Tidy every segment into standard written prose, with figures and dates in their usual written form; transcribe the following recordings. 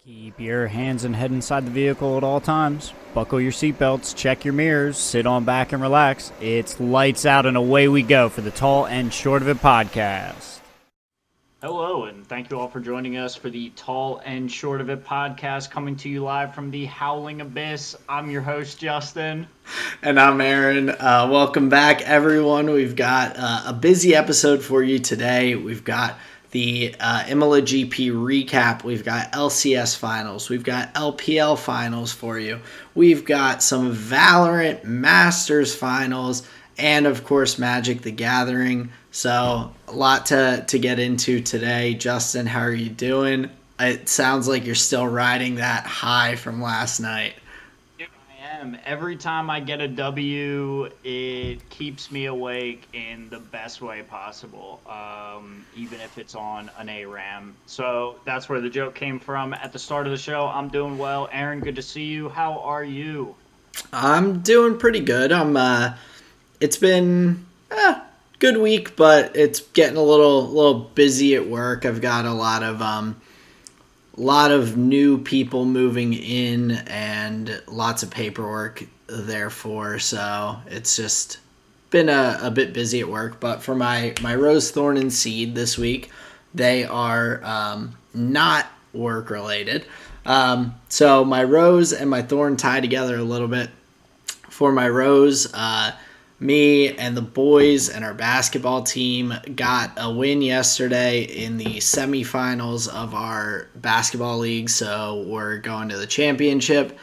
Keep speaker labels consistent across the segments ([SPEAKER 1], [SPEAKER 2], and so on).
[SPEAKER 1] Keep your hands and head inside the vehicle at all times. Buckle your seatbelts, check your mirrors, sit on back and relax. It's lights out and away we go for the Tall and Short of It podcast. Hello, and thank you all for joining us for the Tall and Short of It podcast, coming to you live from the Howling Abyss. I'm your host, Justin.
[SPEAKER 2] And I'm Aaron. Welcome back, everyone. We've got a busy episode for you today. We've got the Emilia GP recap. We've got LCS finals. We've got LPL finals for you. We've got some Valorant Masters finals. And, of course, Magic the Gathering. So, a lot to get into today. Justin, how are you doing? It sounds like you're still riding that high from last night.
[SPEAKER 1] I am. Every time I get a W, it keeps me awake in the best way possible, even if it's on an ARAM. So, that's where the joke came from at the start of the show. I'm doing well. Aaron, good to see you. How are you?
[SPEAKER 2] I'm doing pretty good. It's been a good week, but it's getting a little busy at work. I've got a lot of new people moving in and lots of paperwork therefore, so it's just been a bit busy at work. But for my Rose, Thorn, and Seed this week, they are not work related. So my Rose and my Thorn tie together a little bit. For my Rose, me and the boys and our basketball team got a win yesterday in the semifinals of our basketball league, so we're going to the championship.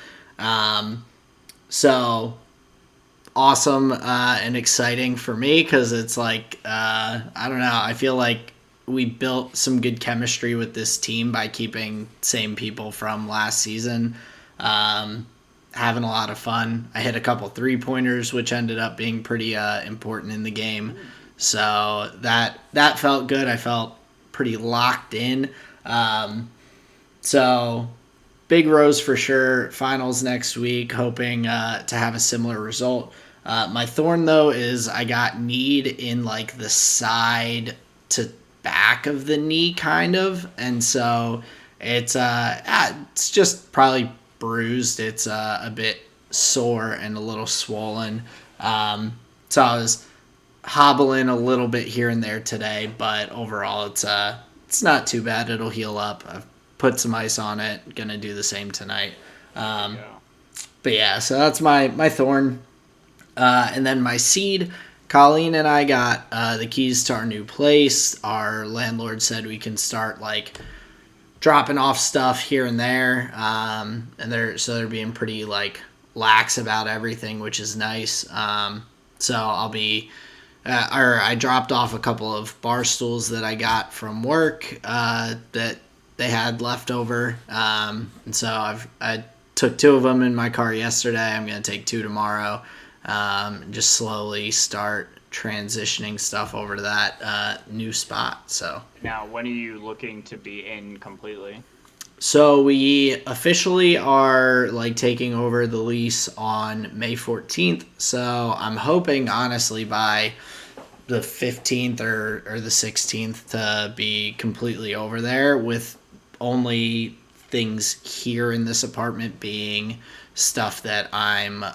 [SPEAKER 2] So awesome and exciting for me because it's like, I don't know, I feel like we built some good chemistry with this team by keeping same people from last season. Having a lot of fun. I hit a couple 3-pointers, which ended up being pretty important in the game. So that felt good. I felt pretty locked in. So big Rose for sure. Finals next week. Hoping to have a similar result. My Thorn, though, is I got kneed in like the side to back of the knee, kind of. And so it's just probably bruised. It's a bit sore and a little swollen. So I was hobbling a little bit here and there today, but overall it's not too bad. It'll heal up. I've put some ice on it. Gonna do the same tonight. But yeah, so that's my Thorn. And then my Seed, Colleen and I got the keys to our new place. Our landlord said we can start like dropping off stuff here and there, and they're being pretty like lax about everything, which is nice. So I'll be, I dropped off a couple of bar stools that I got from work that they had left over, and so I took 2 of them in my car yesterday. I'm gonna take 2 tomorrow, and just slowly start transitioning stuff over to that new spot. So
[SPEAKER 1] now, when are you looking to be in completely?
[SPEAKER 2] So we officially are like taking over the lease on May 14th. So I'm hoping honestly by the 15th or the 16th to be completely over there, with only things here in this apartment being stuff that I'm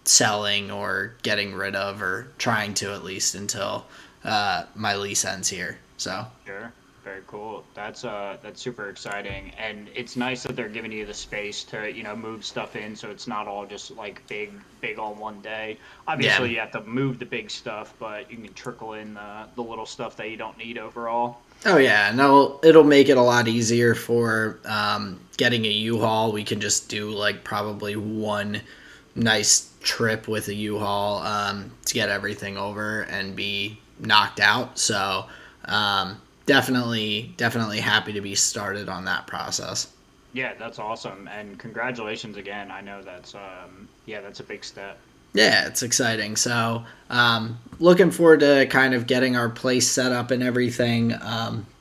[SPEAKER 2] selling or getting rid of, or trying to at least, until my lease ends here. So
[SPEAKER 1] Sure. Very cool. That's super exciting, and it's nice that they're giving you the space to move stuff in, so it's not all just like big on one day. Obviously, You have to move the big stuff, but you can trickle in the little stuff that you don't need overall.
[SPEAKER 2] Oh yeah, no, it'll make it a lot easier for getting a U-Haul. We can just do like probably one nice trip with a U-Haul to get everything over and be knocked out. So definitely happy to be started on that process.
[SPEAKER 1] Yeah, that's awesome, and congratulations again. I know that's a big step.
[SPEAKER 2] Yeah, it's exciting. So looking forward to kind of getting our place set up and everything.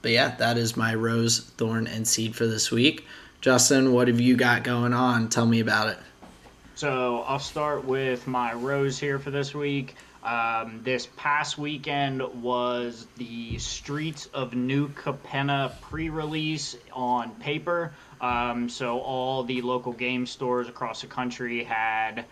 [SPEAKER 2] But yeah, that is my Rose, Thorn, and Seed for this week. Justin, what have you got going on? Tell me about it.
[SPEAKER 1] So I'll start with my Rose here for this week. This past weekend was the Streets of New Capenna pre-release on paper. So all the local game stores across the country had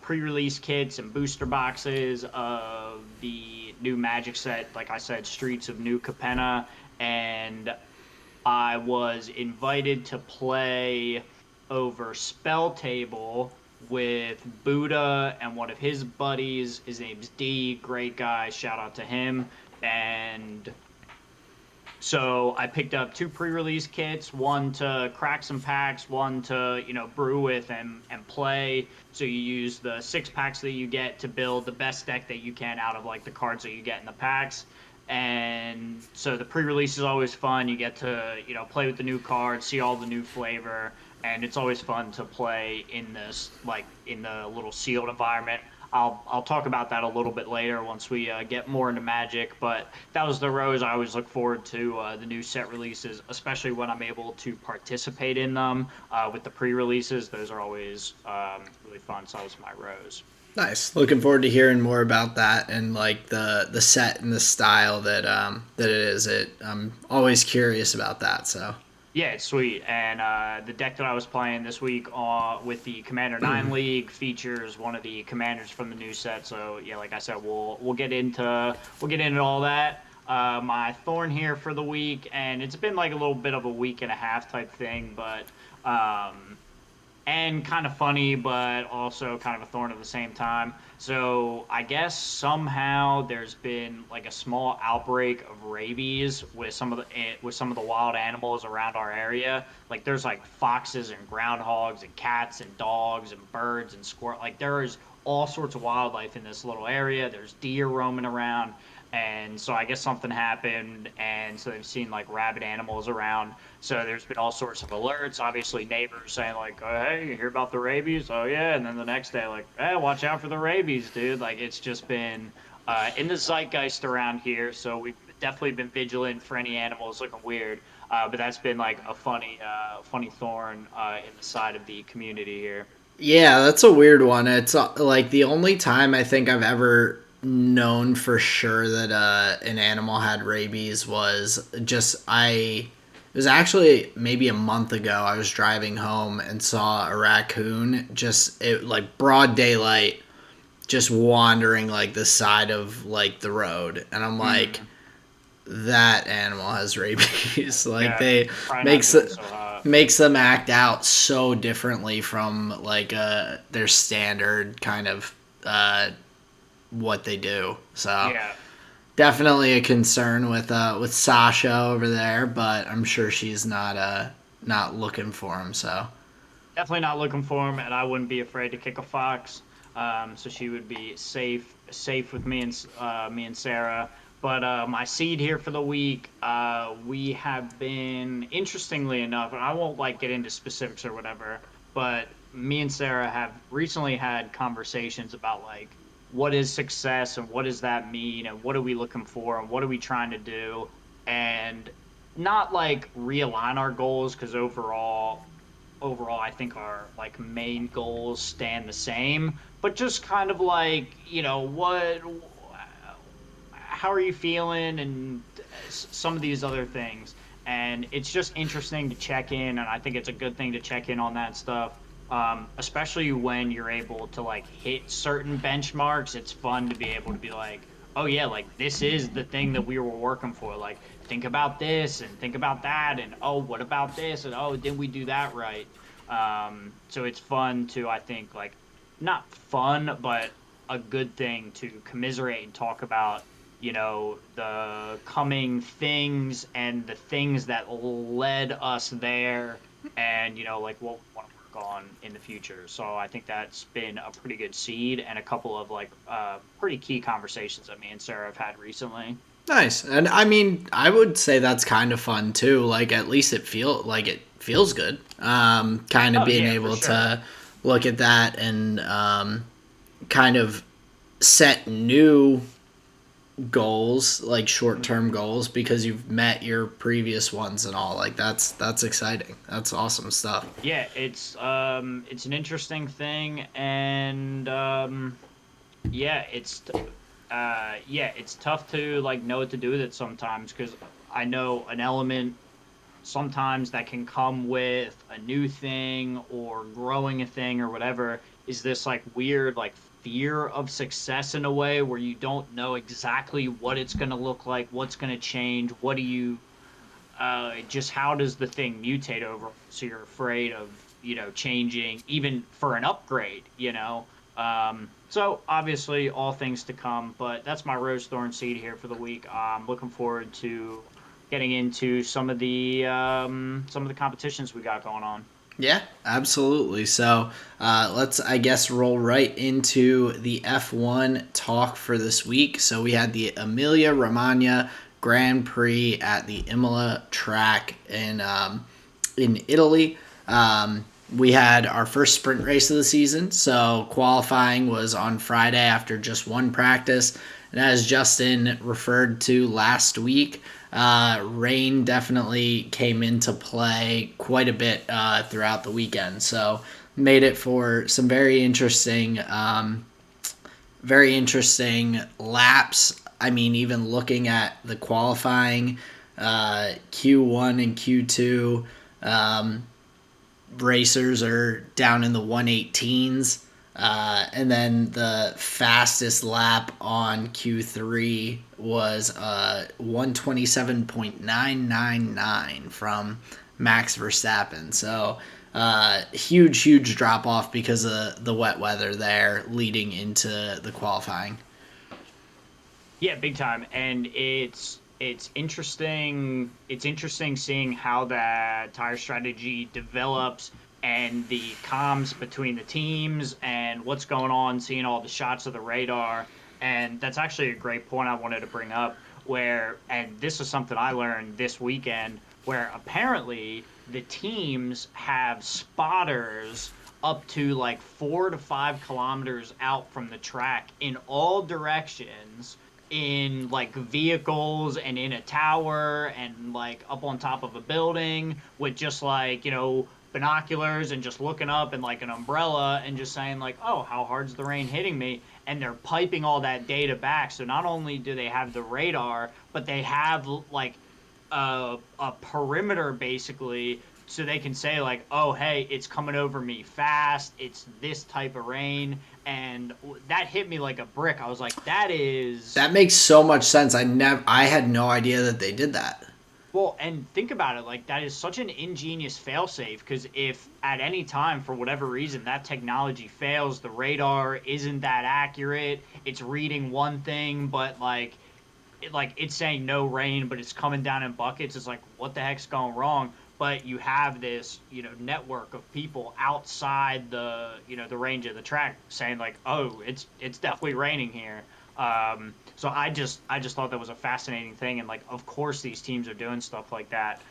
[SPEAKER 1] pre-release kits and booster boxes of the new Magic set, like I said, Streets of New Capenna, and I was invited to play over Spell Table with Buddha and one of his buddies. His name's D, great guy. Shout out to him. And so I picked up two pre-release kits, one to crack some packs, one to, brew with and play. So you use the 6 packs that you get to build the best deck that you can out of like the cards that you get in the packs. And so the pre-release is always fun. You get to, play with the new cards, see all the new flavor, and it's always fun to play in this, like in the little sealed environment. I'll talk about that a little bit later once we get more into Magic. But that was the Rose. I always look forward to the new set releases, especially when I'm able to participate in them with the pre-releases. Those are always really fun. So that was my Rose.
[SPEAKER 2] Nice. Looking forward to hearing more about that and like the set and the style that it is. I'm always curious about that. So
[SPEAKER 1] Yeah, it's sweet. And the deck that I was playing this week with the Commander 9 League features one of the commanders from the new set. So yeah, like I said, we'll get into all that. My thorn here for the week, and it's been like a little bit of a week and a half type thing, but and kind of funny, but also kind of a thorn at the same time. So I guess somehow there's been like a small outbreak of rabies with some of the wild animals around our area. Like there's like foxes and groundhogs and cats and dogs and birds and squirrels. Like there's all sorts of wildlife in this little area. There's deer roaming around. And so I guess something happened, and so they've seen like rabid animals around. So there's been all sorts of alerts. Obviously, neighbors saying like, "Oh, hey, you hear about the rabies? Oh yeah." And then the next day, like, "Hey, watch out for the rabies, dude." Like it's just been in the zeitgeist around here. So we've definitely been vigilant for any animals looking weird. But that's been like a funny thorn in the side of the community here.
[SPEAKER 2] yeah, that's a weird one. It's like the only time I think I've ever known for sure that an animal had rabies was just I. It was actually maybe a month ago. I was driving home and saw a raccoon like broad daylight just wandering like the side of like the road, and I'm like,
[SPEAKER 1] Mm,
[SPEAKER 2] that animal has rabies. Like
[SPEAKER 1] yeah,
[SPEAKER 2] they
[SPEAKER 1] probably not
[SPEAKER 2] makes
[SPEAKER 1] doing so hot.
[SPEAKER 2] makes them act out so differently from like their standard kind of what they do. So
[SPEAKER 1] Yeah.
[SPEAKER 2] definitely a concern with Sasha over there, but I'm sure she's not looking for him. So
[SPEAKER 1] Definitely not looking for him, and I wouldn't be afraid to kick a fox. So she would be safe with me and Sarah. But my seed here for the week, we have been interestingly enough, and I won't like get into specifics or whatever, but me and Sarah have recently had conversations about like what is success and what does that mean and what are we looking for and what are we trying to do, and not like realign our goals because overall I think our like main goals stand the same, but just kind of like, what how are you feeling and some of these other things. And it's just interesting to check in, and I think it's a good thing to check in on that stuff. Especially when you're able to like hit certain benchmarks, it's fun to be able to be like, oh yeah, like this is the thing that we were working for. Like think about this and think about that, and oh, what about this, and oh, did we do that right? So it's fun to, I think, like not fun, but a good thing to commiserate and talk about, the coming things and the things that led us there, and like what we want to work on in the future. So I think that's been a pretty good seed and a couple of like pretty key conversations that me and Sarah have had recently.
[SPEAKER 2] nice, and I mean, I would say that's kind of fun too. Like at least it feels good. Kind of
[SPEAKER 1] Oh
[SPEAKER 2] being
[SPEAKER 1] yeah, for
[SPEAKER 2] able
[SPEAKER 1] sure.
[SPEAKER 2] to look at that and kind of set new goals, like short term
[SPEAKER 1] Mhm.
[SPEAKER 2] goals, because you've met your previous ones and all. Like that's exciting. That's awesome stuff.
[SPEAKER 1] Yeah, it's an interesting thing, and yeah, it's tough to like know what to do with it sometimes because I know an element sometimes that can come with a new thing or growing a thing or whatever, is this like weird like fear of success in a way where you don't know exactly what it's going to look like, what's going to change, what do you just how does the thing mutate over? So you're afraid of, changing even for an upgrade, So obviously all things to come, but that's my rose thorn seed here for the week. I'm looking forward to getting into some of the competitions we got going on.
[SPEAKER 2] Yeah, absolutely. So let's, I guess, roll right into the F1 talk for this week. So we had the Emilia Romagna Grand Prix at the Imola track in Italy. We had our first sprint race of the season. So qualifying was on Friday after just one practice. And as Justin referred to last week, rain definitely came into play quite a bit throughout the weekend. So made it for some very interesting laps. I mean, even looking at the qualifying, Q1 and Q2, racers are down in the 118s. And then the fastest lap on Q3 was 127.999 from Max Verstappen. So huge drop off because of the wet weather there leading into the qualifying.
[SPEAKER 1] Yeah, big time. And it's interesting. It's interesting seeing how that tire strategy develops and the comms between the teams and what's going on, seeing all the shots of the radar. And that's actually a great point I wanted to bring up and this is something I learned this weekend, where apparently the teams have spotters up to like 4 to 5 kilometers out from the track in all directions, in like vehicles and in a tower and like up on top of a building with just like, binoculars and just looking up and like an umbrella and just saying like, oh, how hard's the rain hitting me? And they're piping all that data back. So not only do they have the radar, but they have like a perimeter basically, so they can say like, oh, hey, it's coming over me fast, it's this type of rain. And that hit me like a brick. I was like,
[SPEAKER 2] That makes so much sense. I had no idea that they did that.
[SPEAKER 1] well, and think about it, like that is such an ingenious failsafe, because if at any time for whatever reason that technology fails, the radar isn't that accurate, it's reading one thing, but it's saying no rain, but it's coming down in buckets. It's like, what the heck's going wrong? But you have this, network of people outside the range of the track saying like, oh, it's definitely raining here. So I just thought that was a fascinating thing, and like, of course, these teams are doing stuff like that.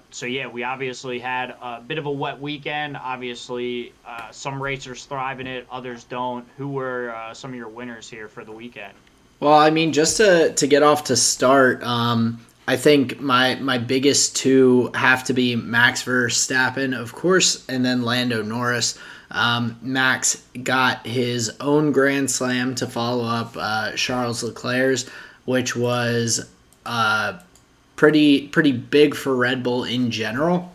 [SPEAKER 1] So yeah, we obviously had a bit of a wet weekend. Obviously, some racers thrive in it, others don't. Who were some of your winners here for the weekend?
[SPEAKER 2] Well, I mean, just to get off to start, I think my biggest two have to be Max Verstappen, of course, and then Lando Norris. Max got his own Grand Slam to follow up Charles Leclerc's, which was pretty big for Red Bull in general.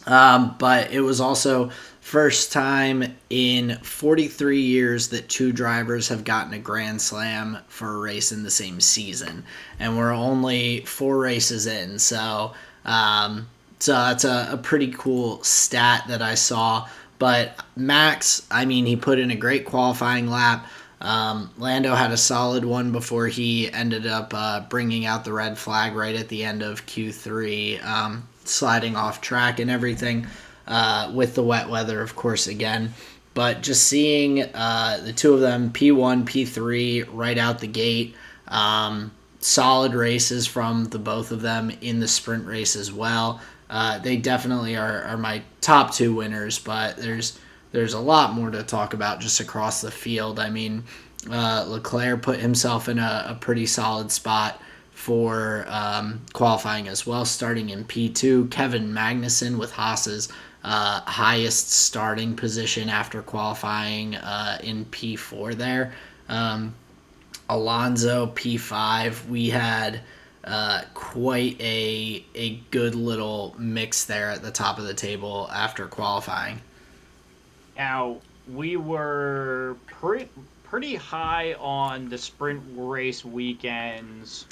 [SPEAKER 2] But it was also first time in 43 years that two drivers have gotten a Grand Slam for a race in the same season, and we're only 4 races in. So that's a pretty cool stat that I saw. But Max, I mean, he put in a great qualifying lap. Lando had a solid one before he ended up bringing out the red flag right at the end of Q3, sliding off track and everything, with the wet weather, of course, again. But just seeing the two of them, P1, P3, right out the gate, solid races from the both of them in the sprint race as well. They definitely are my top two winners, but there's a lot more to talk about just across the field. I mean, Leclerc put himself in a pretty solid spot for qualifying as well, starting in P2. Kevin Magnussen with Haas's highest starting position after qualifying in P4 there. Alonso P5. We had quite a good little mix there at the top of the table after qualifying.
[SPEAKER 1] Now, we were pretty high on the sprint race weekends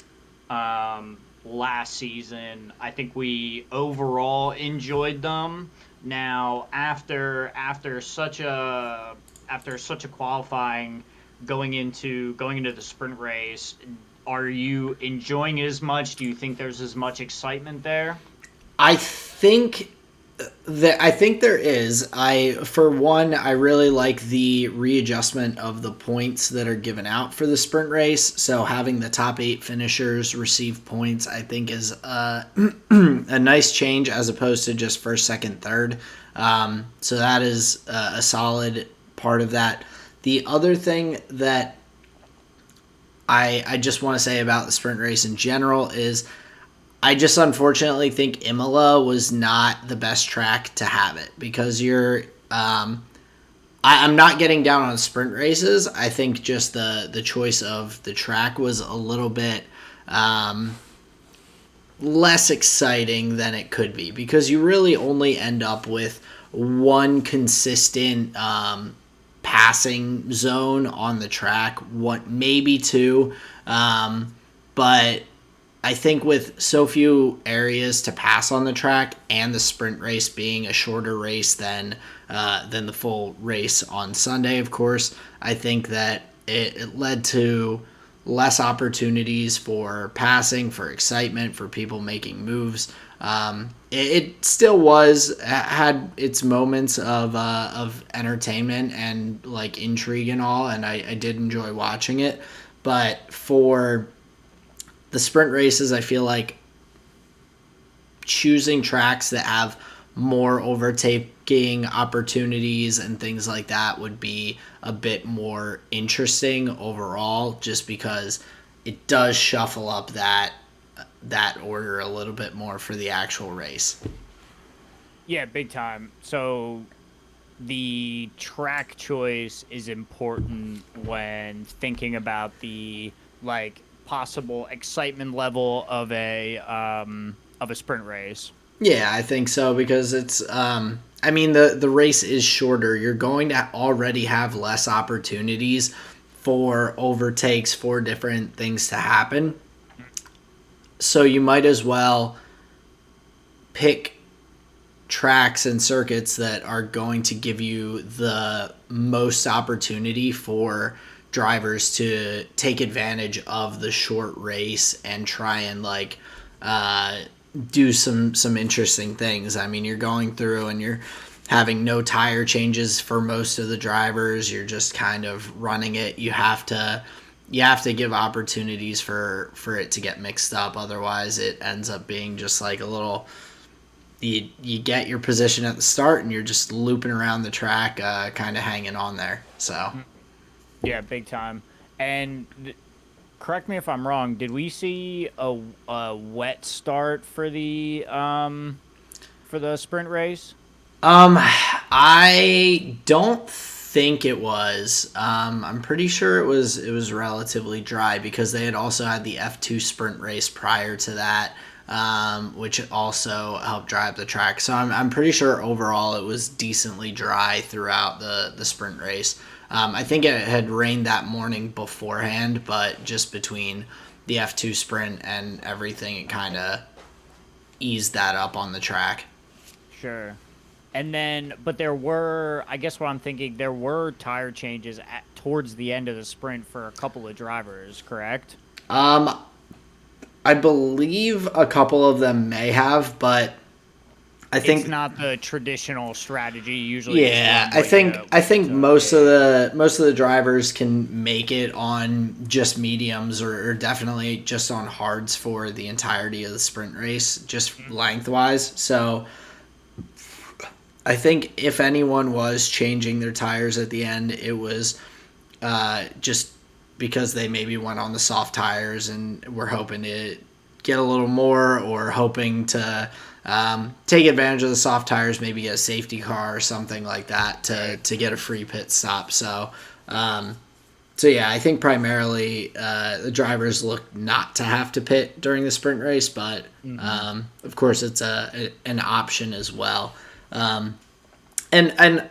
[SPEAKER 1] last season. I think we overall enjoyed them. Now, after such a qualifying going into the sprint race, are you enjoying it as much? Do you think there's as much excitement there?
[SPEAKER 2] I think I think there is. For one, I really like the readjustment of the points that are given out for the sprint race. So having the top 8 finishers receive points, I think, is a nice change as opposed to just first, second, third. So that is a solid part of that. The other thing that I just want to say about the sprint race in general is I just unfortunately think Imola was not the best track to have it because I'm not getting down on sprint races. I think just the choice of the track was a little bit less exciting than it could be because you really only end up with one consistent passing zone on the track, maybe two, but I think with so few areas to pass on the track and the sprint race being a shorter race than the full race on Sunday, of course, I think that it led to less opportunities for passing, for excitement, for people making moves. It still had its moments of entertainment and like intrigue and all, and I did enjoy watching it. But for the sprint races, I feel like choosing tracks that have more overtaking opportunities and things like that would be a bit more interesting overall, just because it does shuffle up that order a little bit more for the actual race.
[SPEAKER 1] Yeah, big time. So the track choice is important when thinking about the like possible excitement level of a sprint race.
[SPEAKER 2] Yeah, I think so because it's I mean the race is shorter. You're going to already have less opportunities for overtakes, for different things to happen. So you might as well pick tracks and circuits that are going to give you the most opportunity for drivers to take advantage of the short race and try and like do some interesting things. I mean, you're going through and you're having no tire changes for most of the drivers. You're just kind of running it. You have to give opportunities for it to get mixed up. Otherwise, it ends up being just like a little. You get your position at the start and you're just looping around the track, kind of hanging on there. So.
[SPEAKER 1] Yeah, big time. And correct me if I'm wrong. Did we see a wet start for the sprint race?
[SPEAKER 2] I don't think it was. I'm pretty sure it was relatively dry because they had also had the F2 sprint race prior to that, which also helped dry up the track. So I'm pretty sure overall it was decently dry throughout the sprint race. I think it had rained that morning beforehand, but just between the F2 sprint and everything, it kind of eased that up on the track.
[SPEAKER 1] Sure. And then, but there were, I guess what I'm thinking, there were tire changes towards the end of the sprint for a couple of drivers, correct?
[SPEAKER 2] I believe a couple of them may have, but I think
[SPEAKER 1] It's not the traditional strategy. Usually,
[SPEAKER 2] yeah, I think most of the drivers can make it on just mediums or definitely just on hards for the entirety of the sprint race, just lengthwise. So I think if anyone was changing their tires at the end, it was just because they maybe went on the soft tires and were hoping to get a little more or hoping to take advantage of the soft tires, maybe a safety car or something like that to get a free pit stop. So So yeah, I think primarily the drivers look not to have to pit during the sprint race, but of course it's an option as well. And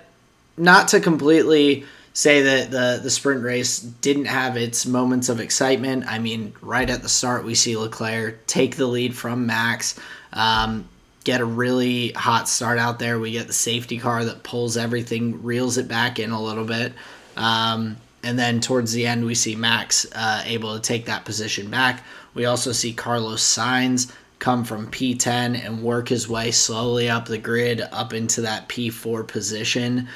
[SPEAKER 2] not to completely say that the sprint race didn't have its moments of excitement. I mean, right at the start, we see Leclerc take the lead from Max, get a really hot start out there. We get the safety car that pulls everything, reels it back in a little bit. And then towards the end, we see Max able to take that position back. We also see Carlos Sainz come from P10 and work his way slowly up the grid up into that P4 position.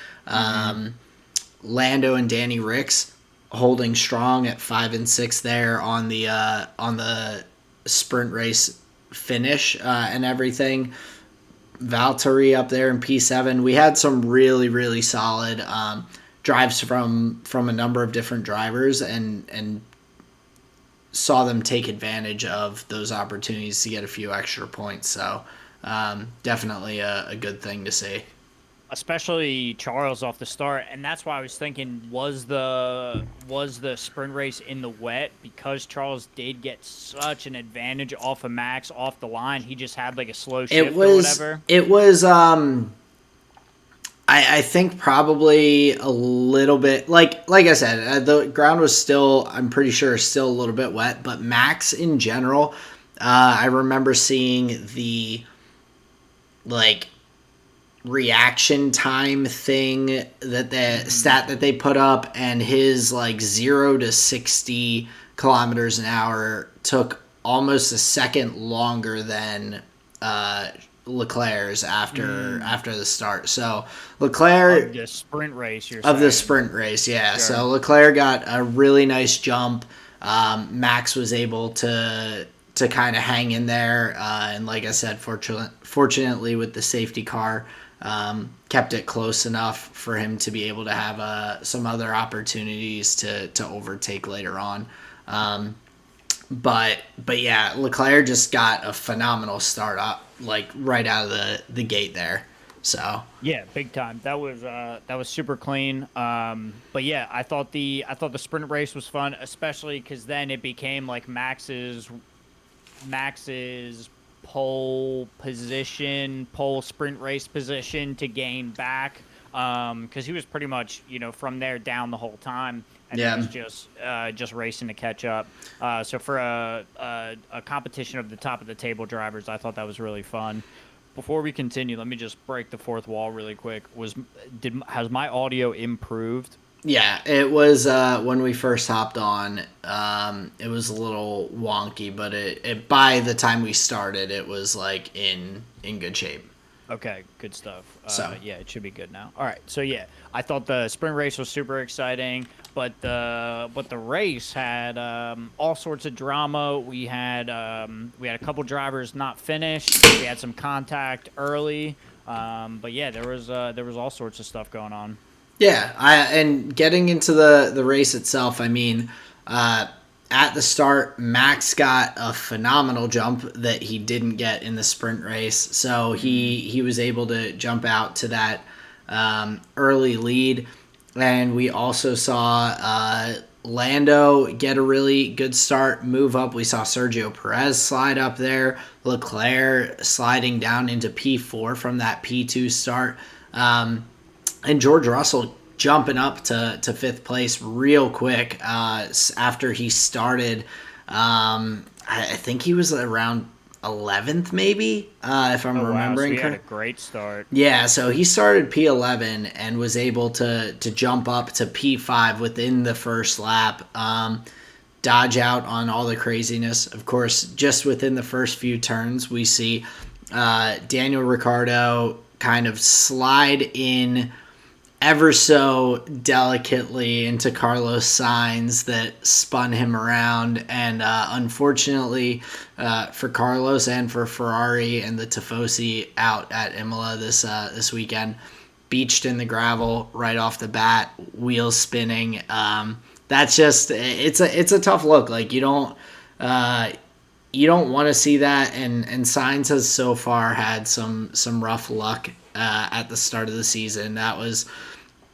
[SPEAKER 2] Lando and Danny Ricks holding strong at 5 and 6 there on the sprint race finish and everything. Valtteri up there in P7. We had some really, really solid drives from a number of different drivers and saw them take advantage of those opportunities to get a few extra points. So definitely a good thing to see.
[SPEAKER 1] Especially Charles off the start, and that's why I was thinking, was the sprint race in the wet, because Charles did get such an advantage off of Max off the line. He just had like a slow shift or whatever.
[SPEAKER 2] It was I think probably a little bit like I said, the ground was still, I'm pretty sure, still a little bit wet, but Max in general, I remember seeing the like reaction time thing that the stat that they put up, and his like 0 to 60 kilometers an hour took almost a second longer than Leclerc's after the start. So Leclerc
[SPEAKER 1] of the sprint race,
[SPEAKER 2] yeah.
[SPEAKER 1] Sure.
[SPEAKER 2] So Leclerc got a really nice jump. Max was able to kind of hang in there, and like I said, fortunately with the safety car, kept it close enough for him to be able to have some other opportunities to overtake later on. But yeah, Leclerc just got a phenomenal start up, like right out of the gate there. So
[SPEAKER 1] yeah, big time. That was super clean. But yeah, I thought the sprint race was fun, especially because then it became like Max's pole sprint race position to gain back, because he was pretty much, from there down the whole time, and
[SPEAKER 2] yeah,
[SPEAKER 1] he was just racing to catch up. So for a competition of the top of the table drivers, I thought that was really fun. Before we continue, let me just break the fourth wall really quick. Has my audio improved?
[SPEAKER 2] Yeah, it was when we first hopped on. It was a little wonky, but it by the time we started, it was like in good shape.
[SPEAKER 1] Okay, good stuff.
[SPEAKER 2] So
[SPEAKER 1] yeah, it should be good now. All right, so yeah, I thought the sprint race was super exciting, but the race had all sorts of drama. We had a couple drivers not finished. We had some contact early, but yeah, there was all sorts of stuff going on.
[SPEAKER 2] yeah, and getting into the race itself, I mean, at the start, Max got a phenomenal jump that he didn't get in the sprint race. So he was able to jump out to that early lead. And we also saw Lando get a really good start, move up. We saw Sergio Perez slide up there. Leclerc sliding down into P4 from that P2 start. And George Russell jumping up to fifth place real quick after he started. I think he was around 11th, maybe, if I'm remembering
[SPEAKER 1] correctly. He had a great start.
[SPEAKER 2] Yeah, so he started P11 and was able to jump up to P5 within the first lap. Dodge out on all the craziness. Of course, just within the first few turns, we see Daniel Ricciardo kind of slide in ever so delicately into Carlos Sainz that spun him around, and unfortunately for Carlos and for Ferrari and the Tifosi out at Imola this weekend, beached in the gravel right off the bat, wheels spinning. That's just it's a tough look. Like you don't want to see that, and Sainz has so far had some rough luck at the start of the season. That was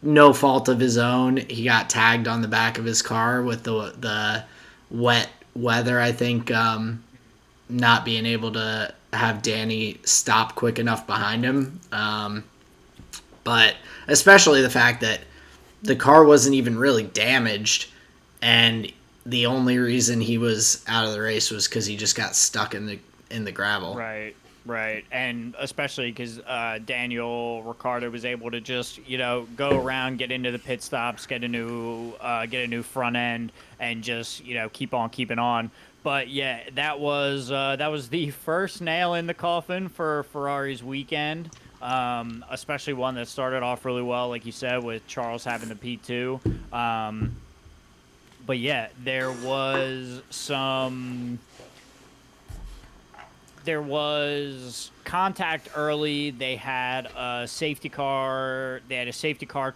[SPEAKER 2] no fault of his own. He got tagged on the back of his car with the wet weather, I think, not being able to have Danny stop quick enough behind him. But especially the fact that the car wasn't even really damaged, and the only reason he was out of the race was because he just got stuck in the gravel.
[SPEAKER 1] Right, and especially because Daniel Ricciardo was able to just go around, get into the pit stops, get a new front end, and just keep on keeping on. But yeah, that was the first nail in the coffin for Ferrari's weekend. Especially one that started off really well, like you said, with Charles having the P2. But yeah, there was contact early. They had a safety car.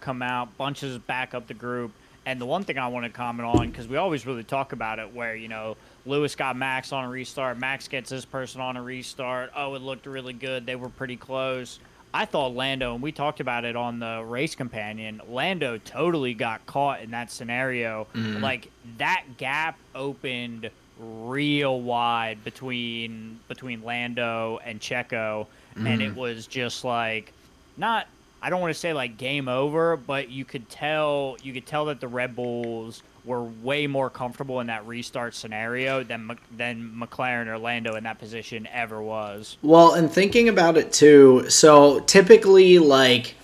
[SPEAKER 1] Come out, bunches back up the group. And the one thing I want to comment on, because we always really talk about it, where Lewis got Max on a restart, Max gets this person on a restart. Oh, it looked really good. They were pretty close. I thought Lando, and we talked about it on the Race Companion, Lando totally got caught in that scenario. Like, that gap opened real wide between Lando and Checo, and it was just like, not, I don't want to say like game over, but you could tell that the Red Bulls were way more comfortable in that restart scenario than McLaren or Lando in that position ever was.
[SPEAKER 2] Well, and thinking about it too, so typically, like,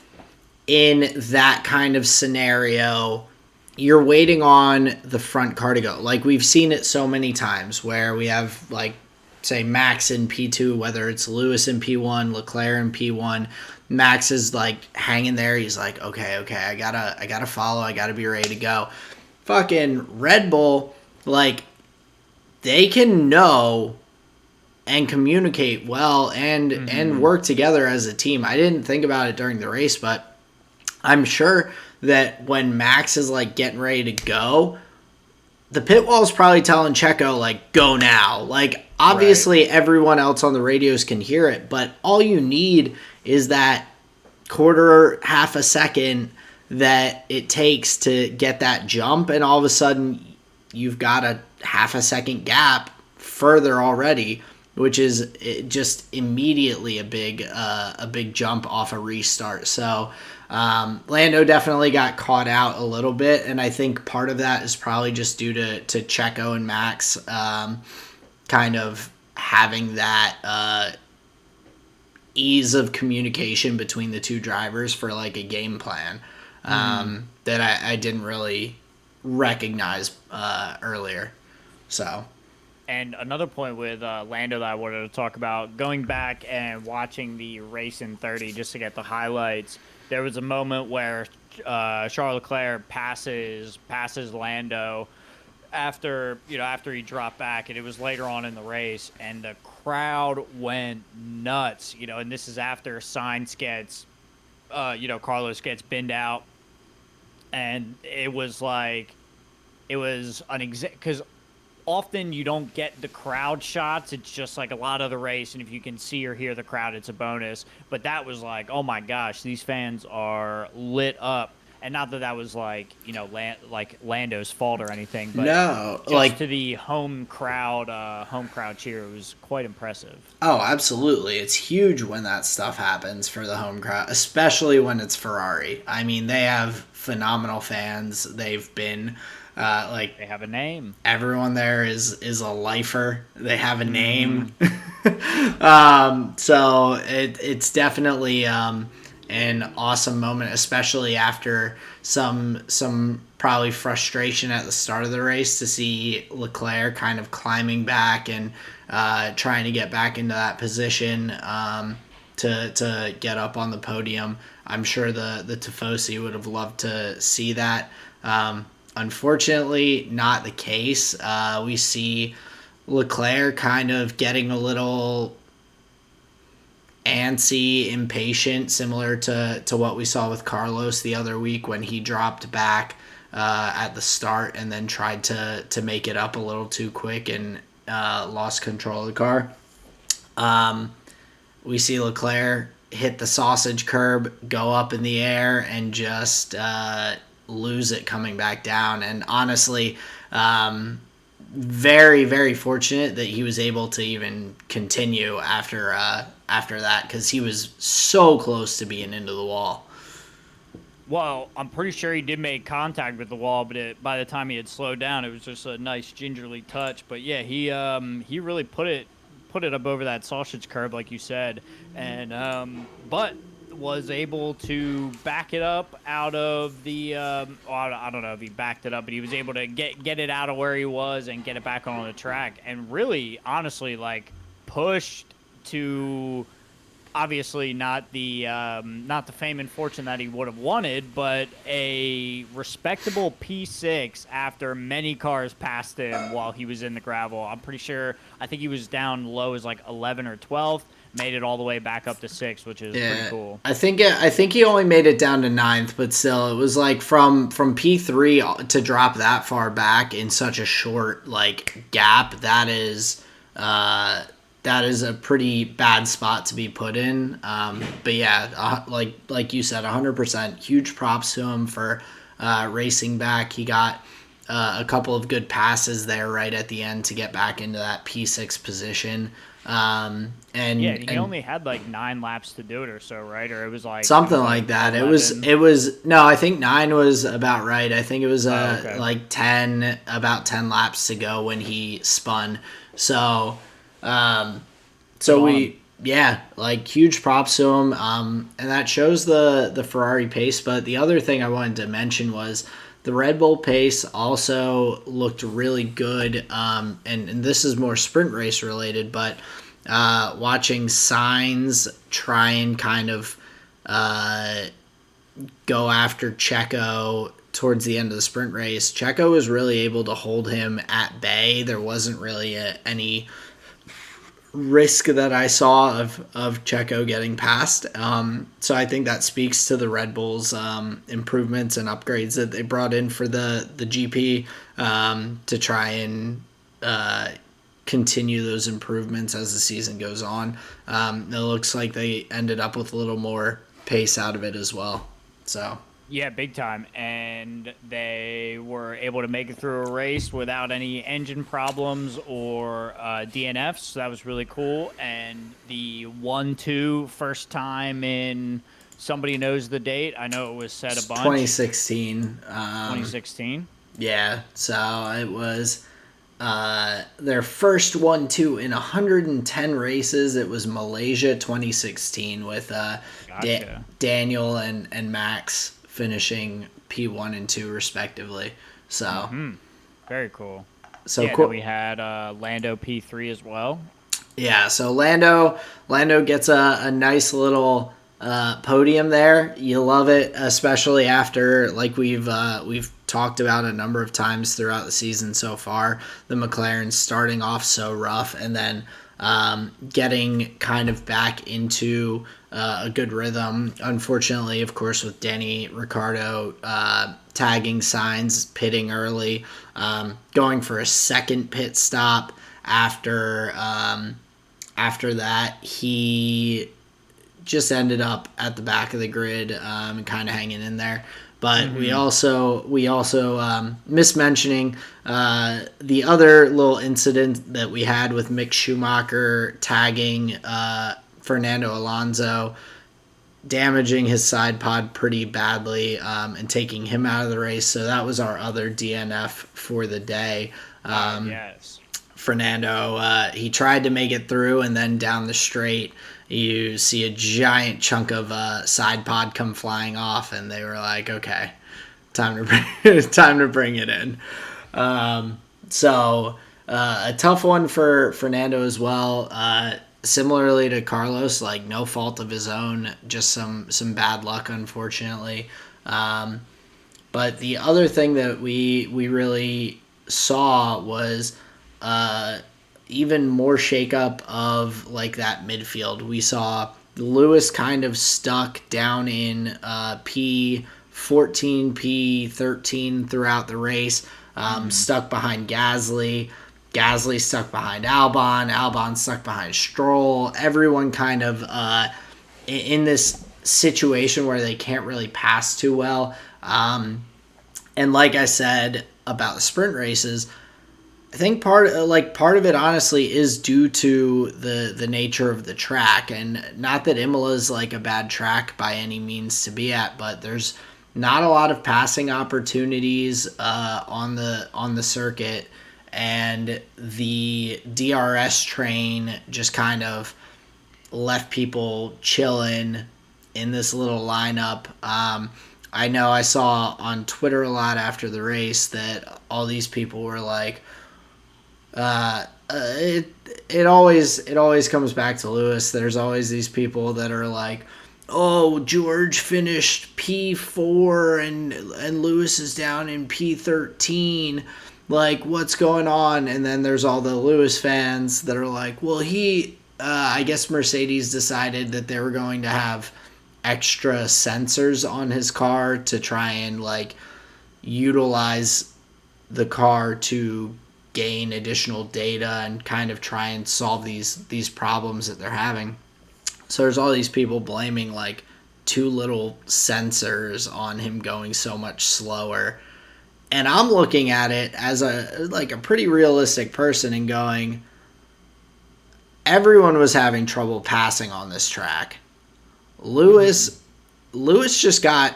[SPEAKER 2] in that kind of scenario, you're waiting on the front car to go. Like, we've seen it so many times where we have, like, say, Max in P2, whether it's Lewis in P1, Leclerc in P1. Max is, like, hanging there. He's like, okay, I gotta follow. I gotta be ready to go. Fucking Red Bull, like, they can know and communicate well and work together as a team. I didn't think about it during the race, but I'm sure that when Max is like getting ready to go, the pit wall is probably telling Checo, like, go now. Like, obviously everyone else on the radios can hear it, but all you need is that half a second that it takes to get that jump, and all of a sudden you've got a half a second gap further already, which is just immediately a big jump off a restart. So Lando definitely got caught out a little bit, and I think part of that is probably just due to Checo and Max kind of having that ease of communication between the two drivers for like a game plan that I didn't really recognize earlier. So.
[SPEAKER 1] And another point with Lando that I wanted to talk about, going back and watching the race in 30 just to get the highlights, there was a moment where Charles Leclerc passes Lando after he dropped back, and it was later on in the race, and the crowd went nuts. And this is after Sainz gets, Carlos gets binned out, and it was because often you don't get the crowd shots. It's just like a lot of the race, and if you can see or hear the crowd, it's a bonus. But that was like, oh my gosh, these fans are lit up. And not that was like, Lando's fault or anything, but
[SPEAKER 2] no,
[SPEAKER 1] just like to the home crowd cheer, it was quite impressive.
[SPEAKER 2] Oh, absolutely. It's huge when that stuff happens for the home crowd, especially when it's Ferrari. I mean, they have phenomenal fans. They've been
[SPEAKER 1] they have a name.
[SPEAKER 2] Everyone there is a lifer. They have a name. So it's definitely an awesome moment, especially after some probably frustration at the start of the race, to see Leclerc kind of climbing back and trying to get back into that position to get up on the podium. I'm sure the Tifosi would have loved to see that. Unfortunately, not the case. We see Leclerc kind of getting a little antsy, impatient, similar to what we saw with Carlos the other week when he dropped back at the start and then tried to make it up a little too quick and lost control of the car. We see Leclerc hit the sausage curb, go up in the air, and just lose it coming back down. And honestly, very, very fortunate that he was able to even continue after that, because he was so close to being into the wall.
[SPEAKER 1] Well, I'm pretty sure he did make contact with the wall, but by the time he had slowed down, it was just a nice gingerly touch. But yeah, he really put it up over that sausage curb, like you said, and but was able to back it up out of the. Well, I don't know if he backed it up, but he was able to get it out of where he was and get it back on the track, and really, honestly, like pushed to. Obviously not the fame and fortune that he would have wanted, but a respectable P6 after many cars passed him while he was in the gravel. I'm pretty sure, I think he was down low as like 11 or 12, made it all the way back up to 6, which is pretty cool.
[SPEAKER 2] I think he only made it down to 9th, but still, it was like from P3 to drop that far back in such a short like gap. That is a pretty bad spot to be put in. But yeah, like you said, 100%. Huge props to him for racing back. He got a couple of good passes there right at the end to get back into that P6 position. And
[SPEAKER 1] he only had like 9 laps to do it or so, right? Or it was like
[SPEAKER 2] something like that.
[SPEAKER 1] 11.
[SPEAKER 2] It was no, I think 9 was about right. I think it was like 10, about 10 laps to go when he spun. So huge props to him. And that shows the Ferrari pace. But the other thing I wanted to mention was the Red Bull pace also looked really good. And this is more sprint race related, but watching Sainz try and kind of go after Checo towards the end of the sprint race, Checo was really able to hold him at bay. There wasn't really any risk that I saw of Checo getting past. So I think that speaks to the Red Bull's improvements and upgrades that they brought in for the GP to try and continue those improvements as the season goes on. It looks like they ended up with a little more pace out of it as well. So
[SPEAKER 1] yeah, big time. And they were able to make it through a race without any engine problems or DNFs. So that was really cool. And the 1-2 first time in somebody knows the date. I know it was said a bunch.
[SPEAKER 2] 2016.
[SPEAKER 1] 2016?
[SPEAKER 2] Yeah. So it was their first 1-2 in 110 races. It was Malaysia 2016 with
[SPEAKER 1] Gotcha.
[SPEAKER 2] Daniel and Max finishing P1 and 2 respectively. So
[SPEAKER 1] very cool.
[SPEAKER 2] So
[SPEAKER 1] yeah,
[SPEAKER 2] cool.
[SPEAKER 1] Then we had Lando P3 as well.
[SPEAKER 2] Yeah, so Lando gets a nice little podium there. You love it, especially after, like we've talked about a number of times throughout the season so far, the McLaren starting off so rough and then getting kind of back into a good rhythm. Unfortunately, of course, with Danny Ricciardo tagging Sainz, pitting early, going for a second pit stop after that, he just ended up at the back of the grid and kind of hanging in there. But we also missed mentioning the other little incident that we had with Mick Schumacher tagging Fernando Alonso, damaging his side pod pretty badly and taking him out of the race. So that was our other DNF for the day.
[SPEAKER 1] Yes.
[SPEAKER 2] Fernando, he tried to make it through, and then down the straight, you see a giant chunk of side pod come flying off, and they were like, okay, time to bring it in. So a tough one for Fernando as well. Similarly to Carlos, like no fault of his own, just some bad luck, unfortunately. But the other thing that we really saw was even more shakeup of like that midfield. We saw Lewis kind of stuck down in P14, P13 throughout the race, stuck behind Gasly. Gasly stuck behind Albon. Albon stuck behind Stroll. Everyone kind of in this situation where they can't really pass too well. And like I said about the sprint races, I think part of it honestly is due to the nature of the track, and not that Imola is like a bad track by any means to be at, but there's not a lot of passing opportunities on the circuit, and the DRS train just kind of left people chilling in this little lineup. I know I saw on Twitter a lot after the race that all these people were like, it always comes back to Lewis. There's always these people that are like, oh, George finished P4 and Lewis is down in P13. Like, what's going on? And then there's all the Lewis fans that are like, well, I guess Mercedes decided that they were going to have extra sensors on his car to try and like utilize the car to gain additional data and kind of try and solve these problems that they're having. So there's all these people blaming like too little sensors on him going so much slower. And I'm looking at it as a pretty realistic person and going, everyone was having trouble passing on this track. Lewis just got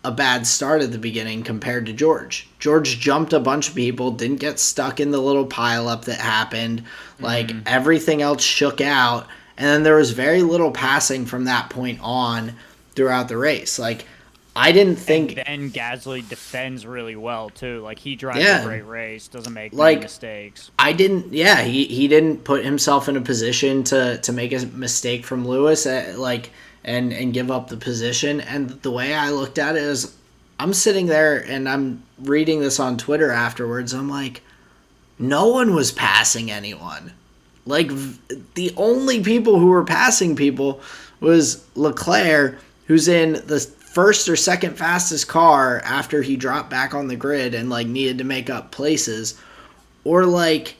[SPEAKER 2] a bad start at the beginning compared to George. George jumped a bunch of people, didn't get stuck in the little pileup that happened. Like, everything else shook out, and then there was very little passing from that point on throughout the race. Like, I didn't think...
[SPEAKER 1] And then Gasly defends really well, too. Like, he drives a great race, doesn't make many mistakes.
[SPEAKER 2] He didn't put himself in a position to make a mistake from Lewis, and give up the position. And the way I looked at it is, I'm sitting there and I'm reading this on Twitter afterwards. I'm like, no one was passing anyone. Like, the only people who were passing people was Leclerc, who's in the first or second fastest car after he dropped back on the grid and like needed to make up places, or like...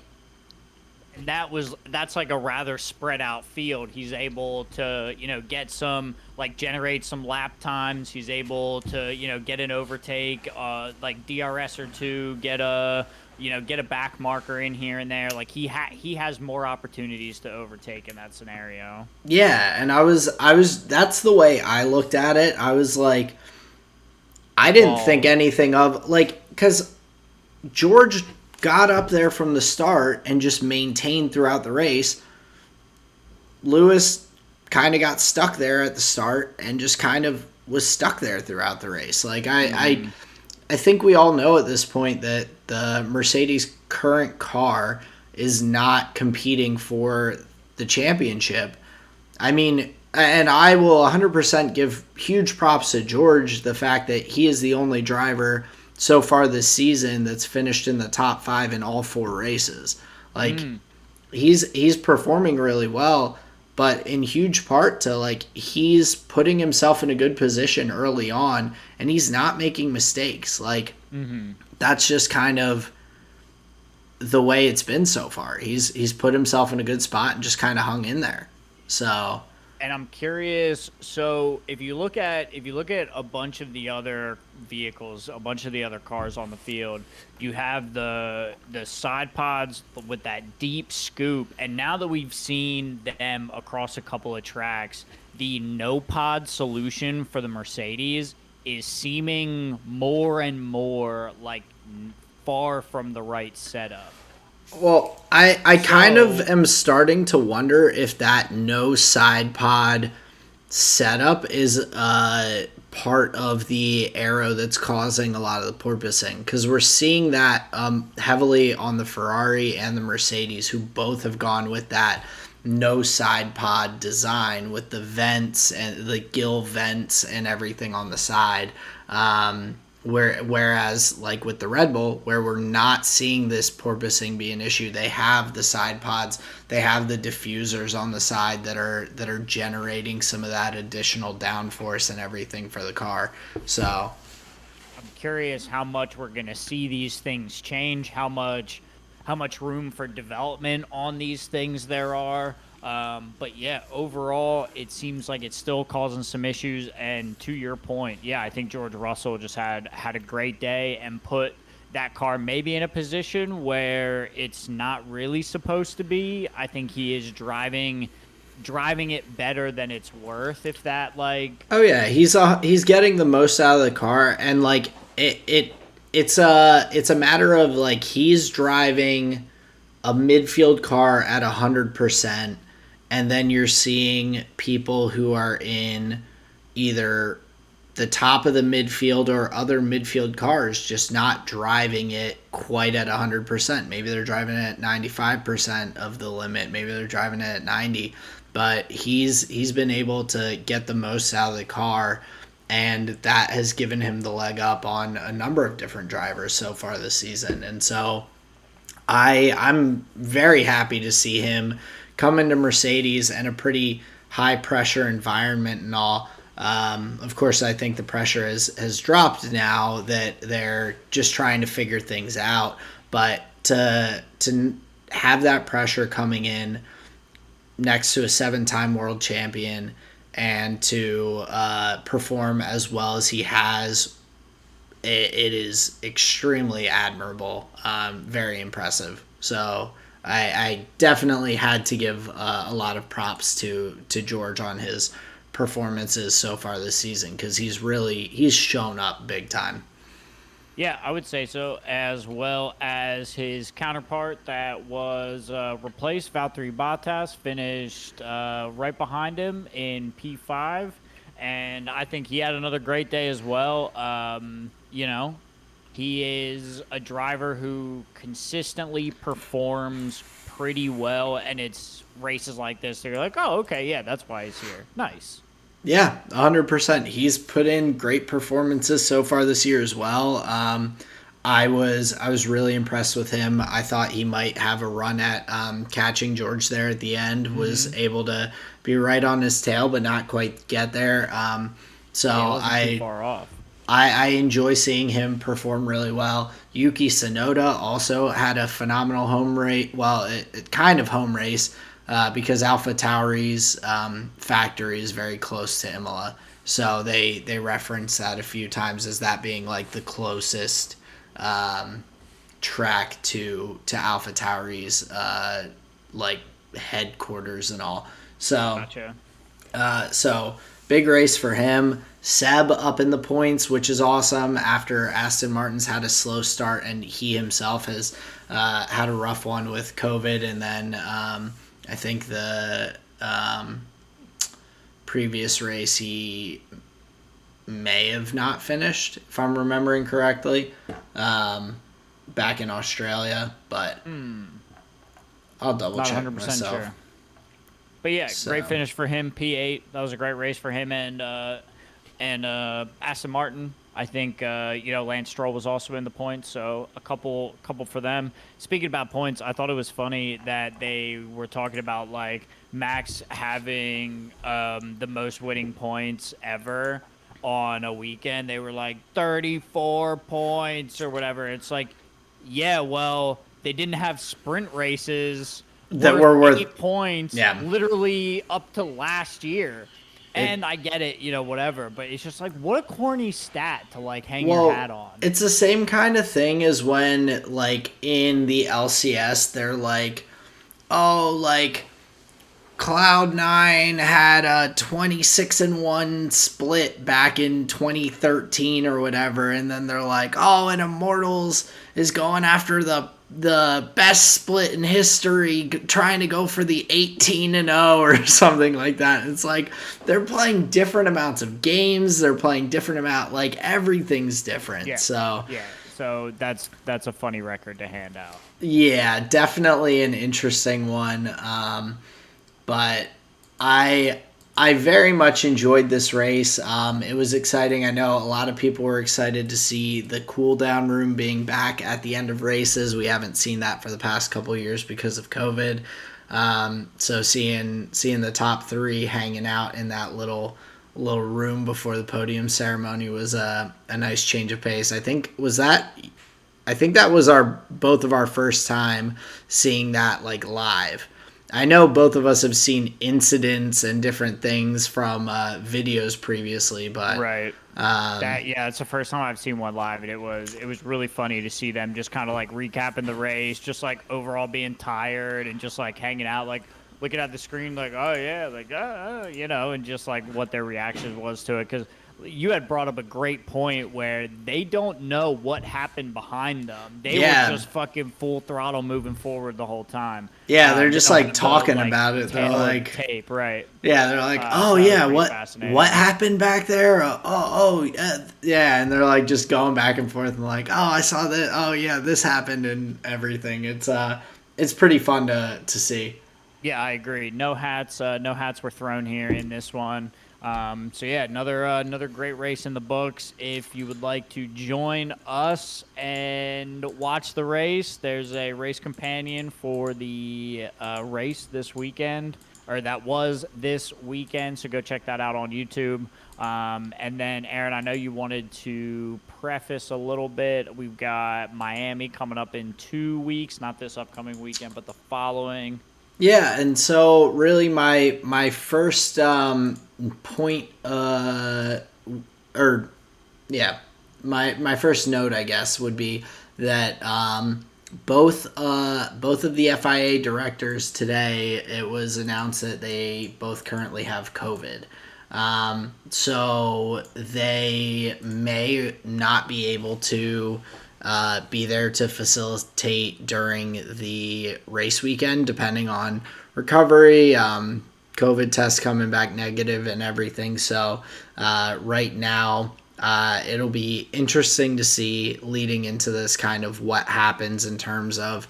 [SPEAKER 1] That's like a rather spread out field. He's able to, get some, like, generate some lap times. He's able to, get an overtake, like DRS or two, get a back marker in here and there. Like, he has more opportunities to overtake in that scenario.
[SPEAKER 2] Yeah, and I was that's the way I looked at it. I was like, I didn't think anything of, like, because George got up there from the start and just maintained throughout the race. Lewis kind of got stuck there at the start and just kind of was stuck there throughout the race. Like, I think we all know at this point that the Mercedes current car is not competing for the championship. I mean, and I will 100% give huge props to George, the fact that he is the only driver so far this season that's finished in the top 5 in all 4 races. Like, he's performing really well, but in huge part to, like, he's putting himself in a good position early on, and he's not making mistakes. Like, that's just kind of the way it's been so far. He's put himself in a good spot and just kind of hung in there. So...
[SPEAKER 1] And I'm curious, so if you look at a bunch of the other vehicles, a bunch of the other cars on the field, you have the side pods with that deep scoop, and now that we've seen them across a couple of tracks, the no pod solution for the Mercedes is seeming more and more like far from the right setup.
[SPEAKER 2] Well, I kind of am starting to wonder if that no side pod setup is part of the arrow that's causing a lot of the porpoising, because we're seeing that heavily on the Ferrari and the Mercedes, who both have gone with that no side pod design with the vents and the gill vents and everything on the side. Whereas, like with the Red Bull, where we're not seeing this porpoising be an issue, they have the side pods, they have the diffusers on the side that are generating some of that additional downforce and everything for the car. So
[SPEAKER 1] I'm curious how much we're going to see these things change, how much room for development on these things there are. But yeah, overall, it seems like it's still causing some issues. And to your point, yeah, I think George Russell just had a great day and put that car maybe in a position where it's not really supposed to be. I think he is driving it better than it's worth. If that like,
[SPEAKER 2] Oh yeah, he's getting the most out of the car, and like it's a matter of like he's driving a midfield car at 100%, and then you're seeing people who are in either the top of the midfield or other midfield cars just not driving it quite at 100%. Maybe they're driving it at 95% of the limit. Maybe they're driving it at 90. But he's been able to get the most out of the car, and that has given him the leg up on a number of different drivers so far this season. And so I'm very happy to see him come into Mercedes and a pretty high pressure environment and all. Of course, I think the pressure has dropped now that they're just trying to figure things out. But to have that pressure coming in next to a 7-time world champion and to perform as well as he has, it is extremely admirable, very impressive. So I definitely had to give a lot of props to George on his performances so far this season, because he's shown up big time.
[SPEAKER 1] yeah, I would say so, as well as his counterpart that was replaced. Valtteri Bottas finished right behind him in P5, and I think he had another great day as well. He is a driver who consistently performs pretty well, and it's races like this. So you're like, oh, okay, yeah, that's why he's here. Nice.
[SPEAKER 2] Yeah, 100%. He's put in great performances so far this year as well. I was really impressed with him. I thought he might have a run at catching George there at the end. Mm-hmm. Was able to be right on his tail, but not quite get there. So
[SPEAKER 1] yeah, too far off.
[SPEAKER 2] I enjoy seeing him perform really well. Yuki Tsunoda also had a phenomenal home race. Well, it kind of home race. Because Alpha Tauri's factory is very close to Imola. So they reference that a few times as that being like the closest track to Alpha Tauri's like headquarters and all. So
[SPEAKER 1] gotcha.
[SPEAKER 2] So big race for him. Seb up in the points, which is awesome after Aston Martin's had a slow start and he himself has had a rough one with COVID, and then I think the previous race he may have not finished, if I'm remembering correctly, back in Australia, but I'll double check myself. Sure.
[SPEAKER 1] But yeah, great finish for him, P8. That was a great race for him and Aston Martin. I think Lance Stroll was also in the points, so a couple for them. Speaking about points, I thought it was funny that they were talking about like Max having the most winning points ever on a weekend. They were like 34 points or whatever. It's like, yeah, well, they didn't have sprint races
[SPEAKER 2] that were worth
[SPEAKER 1] 8 points, literally up to last year. And I get it, whatever, but it's just like, what a corny stat to like hang your hat on.
[SPEAKER 2] It's the same kind of thing as when like in the LCS they're like, oh, like Cloud9 had a 26-1 split back in 2013 or whatever, and then they're like, oh, and Immortals is going after the best split in history, trying to go for the 18-0 or something like that. It's like they're playing different amounts of games. They're playing different amount, like everything's different.
[SPEAKER 1] Yeah.
[SPEAKER 2] So
[SPEAKER 1] that's a funny record to hand out.
[SPEAKER 2] Yeah, definitely an interesting one. But I very much enjoyed this race. It was exciting. I know a lot of people were excited to see the cooldown room being back at the end of races. We haven't seen that for the past couple of years because of COVID. So seeing the top three hanging out in that little room before the podium ceremony was a nice change of pace. I think that was both of our first time seeing that like live. I know both of us have seen incidents and different things from videos previously, but
[SPEAKER 1] Right. It's the first time I've seen one live, and it was really funny to see them just kind of like recapping the race, just like overall being tired and just like hanging out, like looking at the screen, like oh yeah, like and just like what their reaction was to it. Because you had brought up a great point where they don't know what happened behind them. They were
[SPEAKER 2] yeah,
[SPEAKER 1] just fucking full throttle moving forward the whole time.
[SPEAKER 2] yeah, they're
[SPEAKER 1] They
[SPEAKER 2] just
[SPEAKER 1] don't have
[SPEAKER 2] like
[SPEAKER 1] the ability to
[SPEAKER 2] talking
[SPEAKER 1] like
[SPEAKER 2] about it. They're
[SPEAKER 1] tailor the
[SPEAKER 2] like,
[SPEAKER 1] tape, right?
[SPEAKER 2] yeah, they're like, oh
[SPEAKER 1] So that was
[SPEAKER 2] yeah,
[SPEAKER 1] pretty
[SPEAKER 2] what
[SPEAKER 1] fascinating.
[SPEAKER 2] happened back there? Yeah, and they're like just going back and forth and like, oh, I saw that. Oh yeah, this happened and everything. It's pretty fun to see.
[SPEAKER 1] Yeah, I agree. No hats. No hats were thrown here in this one. So yeah, another great race in the books. If you would like to join us and watch the race, there's a race companion for the race this weekend, or that was this weekend. So go check that out on YouTube. And then Aaron, I know you wanted to preface a little bit. We've got Miami coming up in 2 weeks, not this upcoming weekend, but the following.
[SPEAKER 2] Yeah, and so really my first point or yeah, my first note I guess would be that both of the FIA directors today, it was announced that they both currently have COVID. So they may not be able to be there to facilitate during the race weekend, depending on recovery, COVID tests coming back negative, and everything. So right now, it'll be interesting to see leading into this kind of what happens in terms of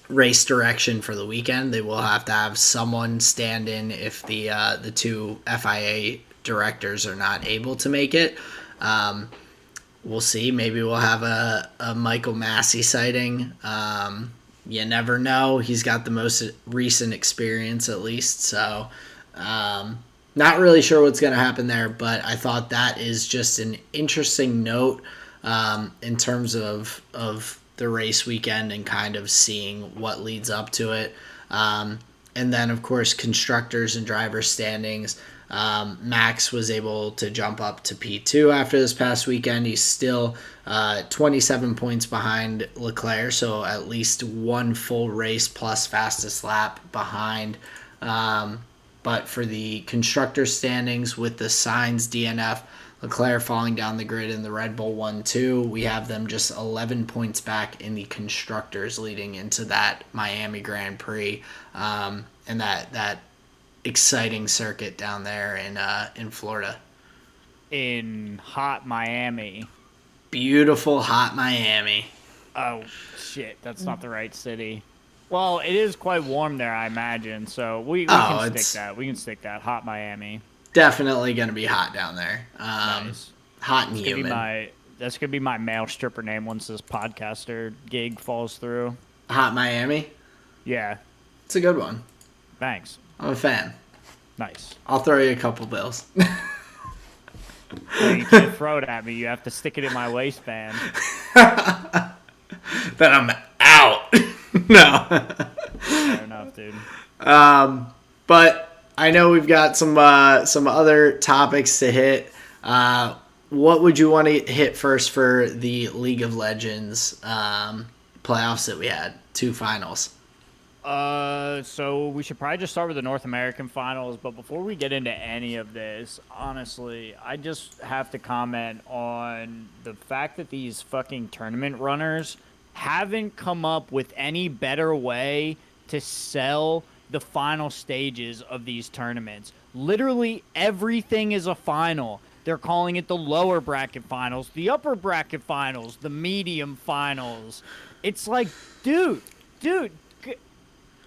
[SPEAKER 2] race direction for the weekend. They will have to have someone stand in if the two FIA directors are not able to make it. We'll see. Maybe we'll have a Michael Massey sighting. You never know. He's got the most recent experience, at least. So, not really sure what's going to happen there, but I thought that is just an interesting note in terms of the race weekend and kind of seeing what leads up to it. And then, of course, constructors and driver standings. Max was able to jump up to P2 after this past weekend. He's still 27 points behind Leclerc, so at least one full race plus fastest lap behind. But for the constructor standings with the Sainz DNF, Leclerc falling down the grid in the Red Bull 1-2, we have them just 11 points back in the constructors leading into that Miami Grand Prix and that exciting circuit down there in Florida.
[SPEAKER 1] In hot Miami.
[SPEAKER 2] Beautiful hot Miami.
[SPEAKER 1] Oh shit, that's not the right city. Well, it is quite warm there, I imagine. So we can stick that. We can stick that hot Miami.
[SPEAKER 2] Definitely gonna be hot down there.
[SPEAKER 1] Nice.
[SPEAKER 2] Hot and humid.
[SPEAKER 1] That's gonna be my male stripper name once this podcaster gig falls through.
[SPEAKER 2] Hot Miami.
[SPEAKER 1] Yeah.
[SPEAKER 2] It's a good one.
[SPEAKER 1] Thanks.
[SPEAKER 2] I'm a fan.
[SPEAKER 1] Nice.
[SPEAKER 2] I'll throw you a couple bills.
[SPEAKER 1] Well, you can't throw it at me. You have to stick it in my waistband.
[SPEAKER 2] Then I'm out. No.
[SPEAKER 1] Fair enough, dude.
[SPEAKER 2] But I know we've got some other topics to hit. What would you want to hit first for the League of Legends playoffs that we had? 2 finals.
[SPEAKER 1] So we should probably just start with the North American finals, but before we get into any of this, honestly, I just have to comment on the fact that these fucking tournament runners haven't come up with any better way to sell the final stages of these tournaments. Literally everything is a final. They're calling it the lower bracket finals, the upper bracket finals, the medium finals. It's like, dude,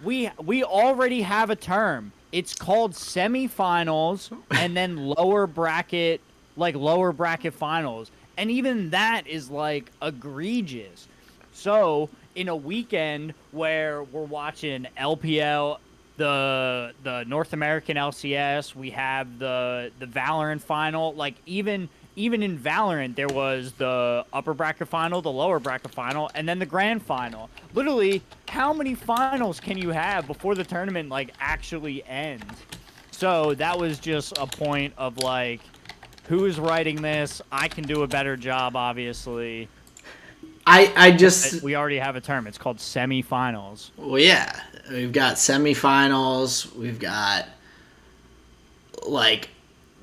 [SPEAKER 1] we already have a term. It's called semifinals and then lower bracket finals. And even that is like egregious. So in a weekend where we're watching LPL, the North American LCS, we have the Valorant final, like even even in Valorant, there was the upper bracket final, the lower bracket final, and then the grand final. Literally, how many finals can you have before the tournament like actually ends? So that was just a point of like, who is writing this? I can do a better job, obviously.
[SPEAKER 2] I
[SPEAKER 1] But
[SPEAKER 2] just
[SPEAKER 1] we already have a term. It's called semifinals.
[SPEAKER 2] well, yeah, we've got semifinals, we've got like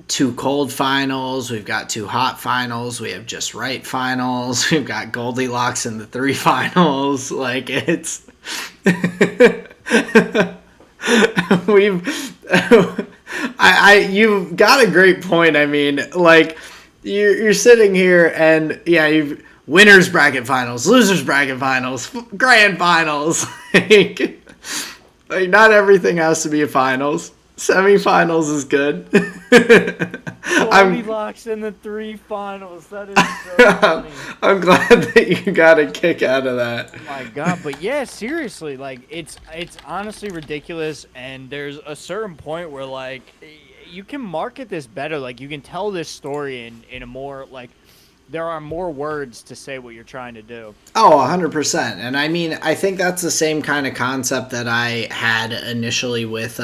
[SPEAKER 2] two cold finals, we've got two hot finals, we have just right finals, we've got Goldilocks in the three finals. Like it's we've you've got a great point. I mean, like you're sitting here and yeah, you've winners bracket finals, losers bracket finals, grand finals. Like not everything has to be a finals. Semifinals is good.
[SPEAKER 1] Goldilocks in the three finals. That is so funny.
[SPEAKER 2] I'm glad that you got a kick out of that.
[SPEAKER 1] Oh my god, but yeah, seriously, like it's honestly ridiculous, and there's a certain point where like you can market this better, like you can tell this story in a more like there are more words to say what you're trying to do.
[SPEAKER 2] Oh, 100%. And I mean, I think that's the same kind of concept that I had initially with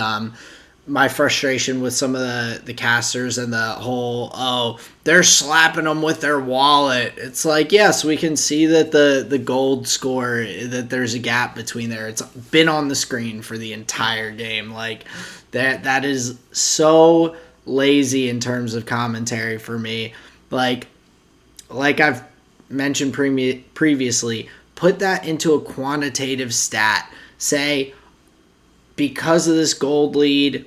[SPEAKER 2] my frustration with some of the casters and the whole, oh, they're slapping them with their wallet. It's like, yes, we can see that the gold score, that there's a gap between there. It's been on the screen for the entire game. Like, that is so lazy in terms of commentary for me. Like I've mentioned previously, put that into a quantitative stat. Say, because of this gold lead,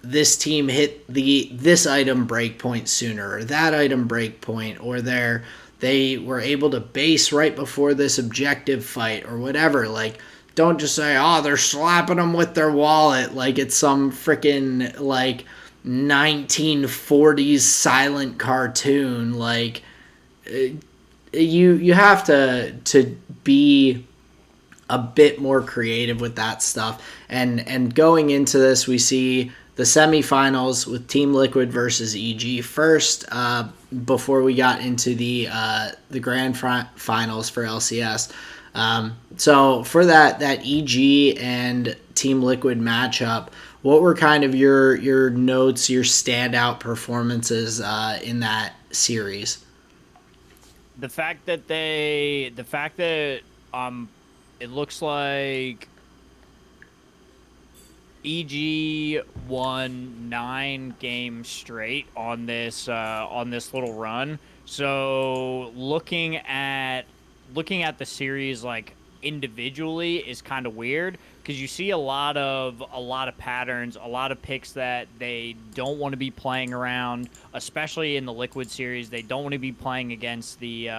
[SPEAKER 2] this team hit this item breakpoint sooner, or that item breakpoint, or they were able to base right before this objective fight, or whatever. Like, don't just say, oh, they're slapping them with their wallet like it's some freaking like 1940s silent cartoon. Like, you have to be a bit more creative with that stuff. And going into this, we see the semifinals with Team Liquid versus EG first, before we got into the grand finals for LCS. So for that EG and Team Liquid matchup, what were kind of your notes, your standout performances in that series?
[SPEAKER 1] The fact that it looks like EG won 9 games straight on this little run. So looking at the series like individually is kind of weird, because you see a lot of patterns, a lot of picks that they don't want to be playing around, especially in the Liquid series. They don't want to be playing against the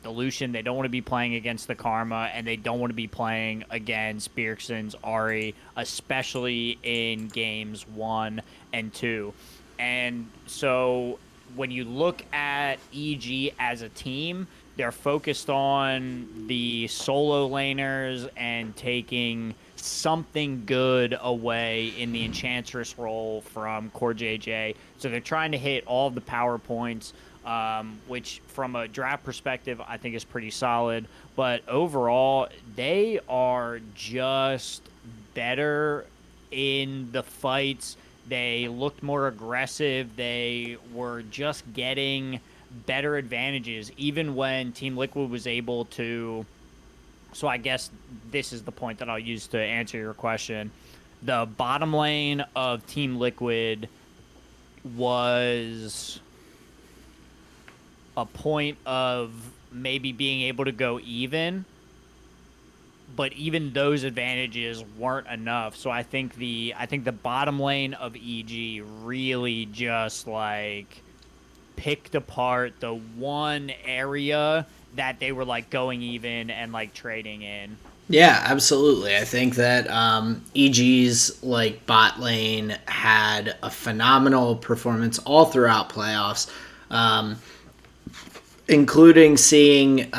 [SPEAKER 1] Lucian, they don't want to be playing against the Karma, and they don't want to be playing against Bjergsen's Ahri, especially in games 1 and 2. And so when you look at EG as a team, they're focused on the solo laners and taking something good away in the Enchantress role from Core JJ. So they're trying to hit all of the power points, which from a draft perspective, I think is pretty solid. But overall, they are just better in the fights. They looked more aggressive. They were just getting better advantages, even when Team Liquid was able to. So I guess this is the point that I'll use to answer your question. The bottom lane of Team Liquid was a point of maybe being able to go even, but even those advantages weren't enough. So I think the bottom lane of EG really just like picked apart the one area that they were like going even and like trading in.
[SPEAKER 2] Yeah, absolutely. I think that EG's like bot lane had a phenomenal performance all throughout playoffs, including seeing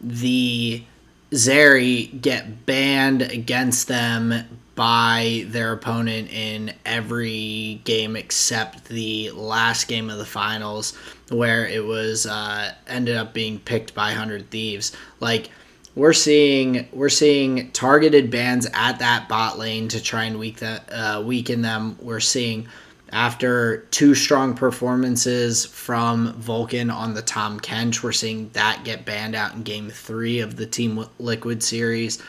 [SPEAKER 2] the Zeri get banned against them by their opponent in every game except the last game of the finals, where it was ended up being picked by 100 Thieves. Like, we're seeing targeted bans at that bot lane to try and weaken them. We're seeing, after two strong performances from Vulcan on the Tom Kench, we're seeing that get banned out in Game 3 of the Team Liquid series.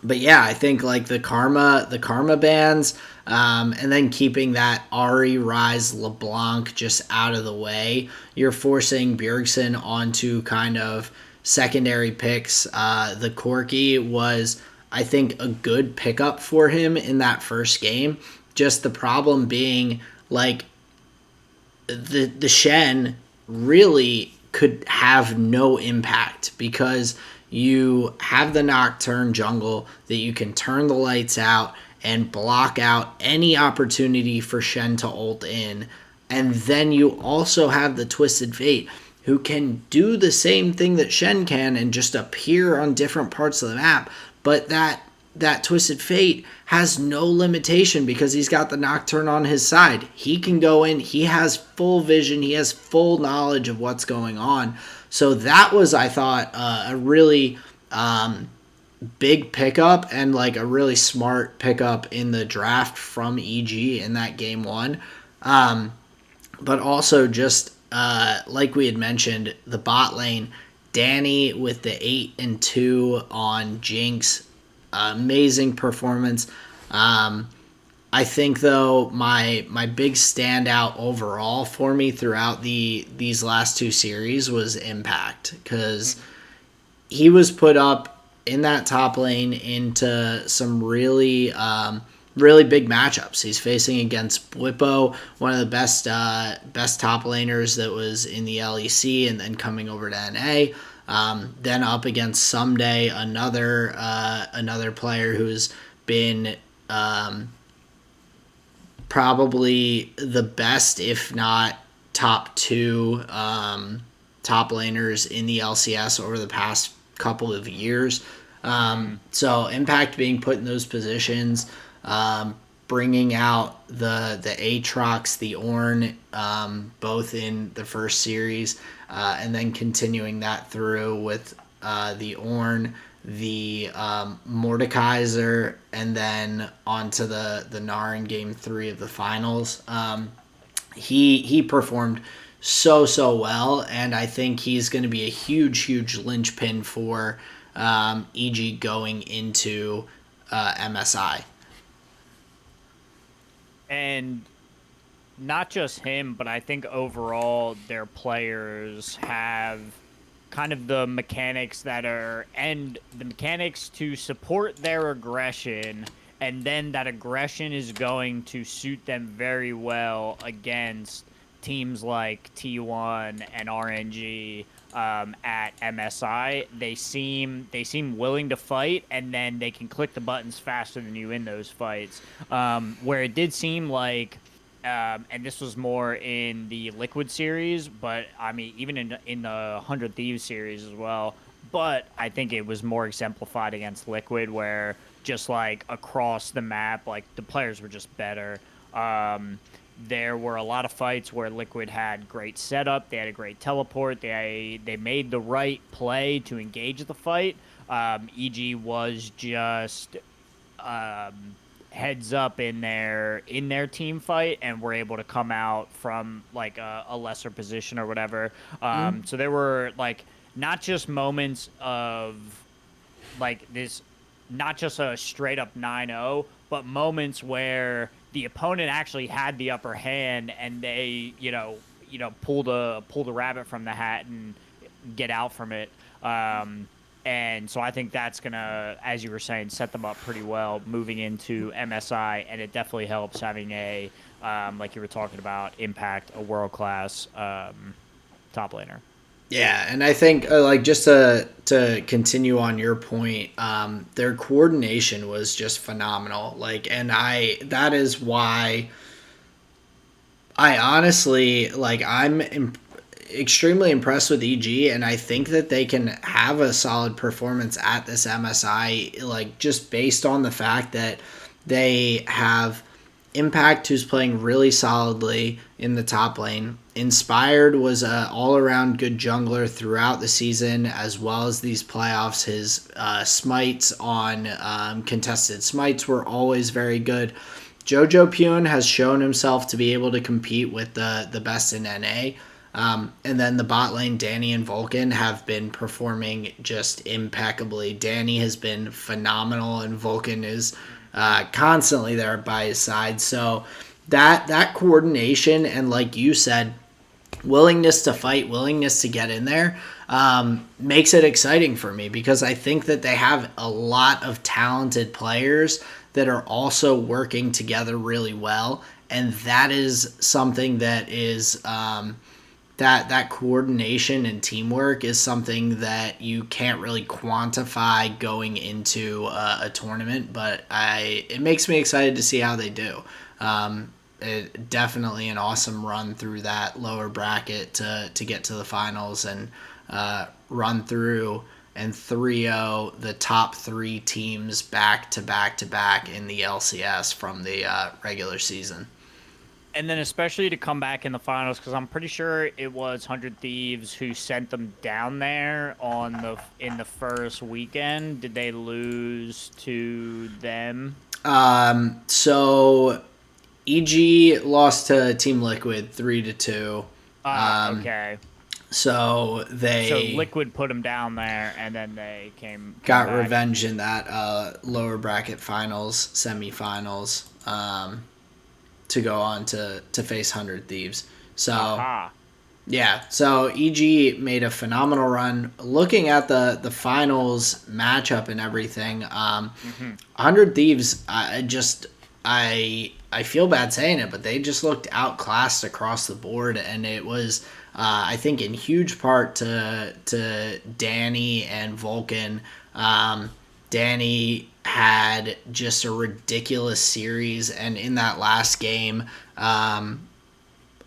[SPEAKER 2] But yeah, I think like the karma bans, and then keeping that Ari, Rise, LeBlanc just out of the way, you're forcing Bjergsen onto kind of secondary picks. The Corki was, I think, a good pickup for him in that first game. Just the problem being, like, the Shen really could have no impact because you have the Nocturne jungle that you can turn the lights out and block out any opportunity for Shen to ult in. And then you also have the Twisted Fate, who can do the same thing that Shen can and just appear on different parts of the map. But that Twisted Fate has no limitation because he's got the Nocturne on his side. He can go in. He has full vision. He has full knowledge of what's going on. So that was, I thought, a really big pickup and like a really smart pickup in the draft from EG in that game one. But also just like we had mentioned, the bot lane, Danny with the 8-2 on Jinx. Amazing performance. I think, though, my big standout overall for me throughout these last two series was Impact, because he was put up in that top lane into some really big matchups. He's facing against Bwipo, one of the best top laners that was in the LEC, and then coming over to NA. Then up against Someday, another player who's been probably the best, if not top two, top laners in the LCS over the past couple of years. So Impact being put in those positions, bringing out the Aatrox, the Ornn, both in the first series, and then continuing that through with the Ornn, the Mordekaiser, and then onto the Gnar in Game 3 of the finals. He performed so well, and I think he's going to be a huge linchpin for EG going into MSI.
[SPEAKER 1] And not just him, but I think overall their players have kind of the mechanics to support their aggression, and then that aggression is going to suit them very well against teams like T1 and RNG at MSI. They seem willing to fight, and then they can click the buttons faster than you in those fights. Where it did seem like, and this was more in the Liquid series, but I mean even in the 100 Thieves series as well. But I think it was more exemplified against Liquid, where just like across the map, like the players were just better. There were a lot of fights where Liquid had great setup. They had a great teleport. They made the right play to engage the fight. EG was just heads up in their team fight, and were able to come out from like a lesser position or whatever. So there were like not just moments of like this, not just a straight up 9-0, but moments where the opponent actually had the upper hand, and they, pull the rabbit from the hat and get out from it. And so I think that's gonna, as you were saying, set them up pretty well moving into MSI, and it definitely helps having a, like you were talking about, Impact, a world class top laner.
[SPEAKER 2] Yeah, and I think like just to continue on your point, their coordination was just phenomenal. Like, and that is why I honestly, like, extremely impressed with EG, and I think that they can have a solid performance at this MSI, like just based on the fact that they have Impact, who's playing really solidly in the top lane. Inspired was a all-around good jungler throughout the season, as well as these playoffs. His smites on contested smites were always very good. Jojo Pune has shown himself to be able to compete with the best in NA. And then the bot lane, Danny and Vulcan, have been performing just impeccably. Danny has been phenomenal, and Vulcan is constantly there by his side. So that coordination and, like you said, willingness to fight, willingness to get in there, makes it exciting for me, because I think that they have a lot of talented players that are also working together really well. And that is something that is that coordination and teamwork is something that you can't really quantify going into a tournament, but it makes me excited to see how they do. Definitely an awesome run through that lower bracket to get to the finals and run through and 3-0 the top 3 teams back to back to back in the LCS from the regular season.
[SPEAKER 1] And then especially to come back in the finals, because I'm pretty sure it was 100 Thieves who sent them down there in the first weekend. Did they lose to them?
[SPEAKER 2] So EG lost to Team Liquid 3-2.
[SPEAKER 1] Okay.
[SPEAKER 2] So
[SPEAKER 1] Liquid put them down there, and then they
[SPEAKER 2] got
[SPEAKER 1] back.
[SPEAKER 2] revenge in that lower bracket finals, semifinals, to go on to face 100 Thieves. So yeah, so EG made a phenomenal run. Looking at the finals matchup and everything, 100 Thieves, I feel bad saying it, but they just looked outclassed across the board, and it was, I think, in huge part to Danny and Vulcan. Danny had just a ridiculous series, and in that last game on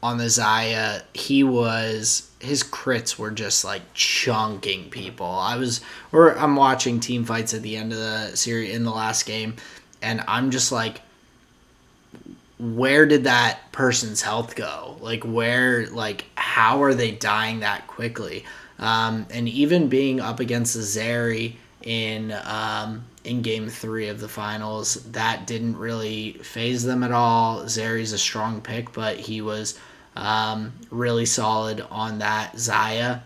[SPEAKER 2] the Xayah, his crits were just like chunking people. I'm watching team fights at the end of the series in the last game, and I'm just like, where did that person's health go? How are they dying that quickly? And even being up against the Zeri in game 3 of the finals, that didn't really phase them at all. Zeri's a strong pick, but he was really solid on that Xayah.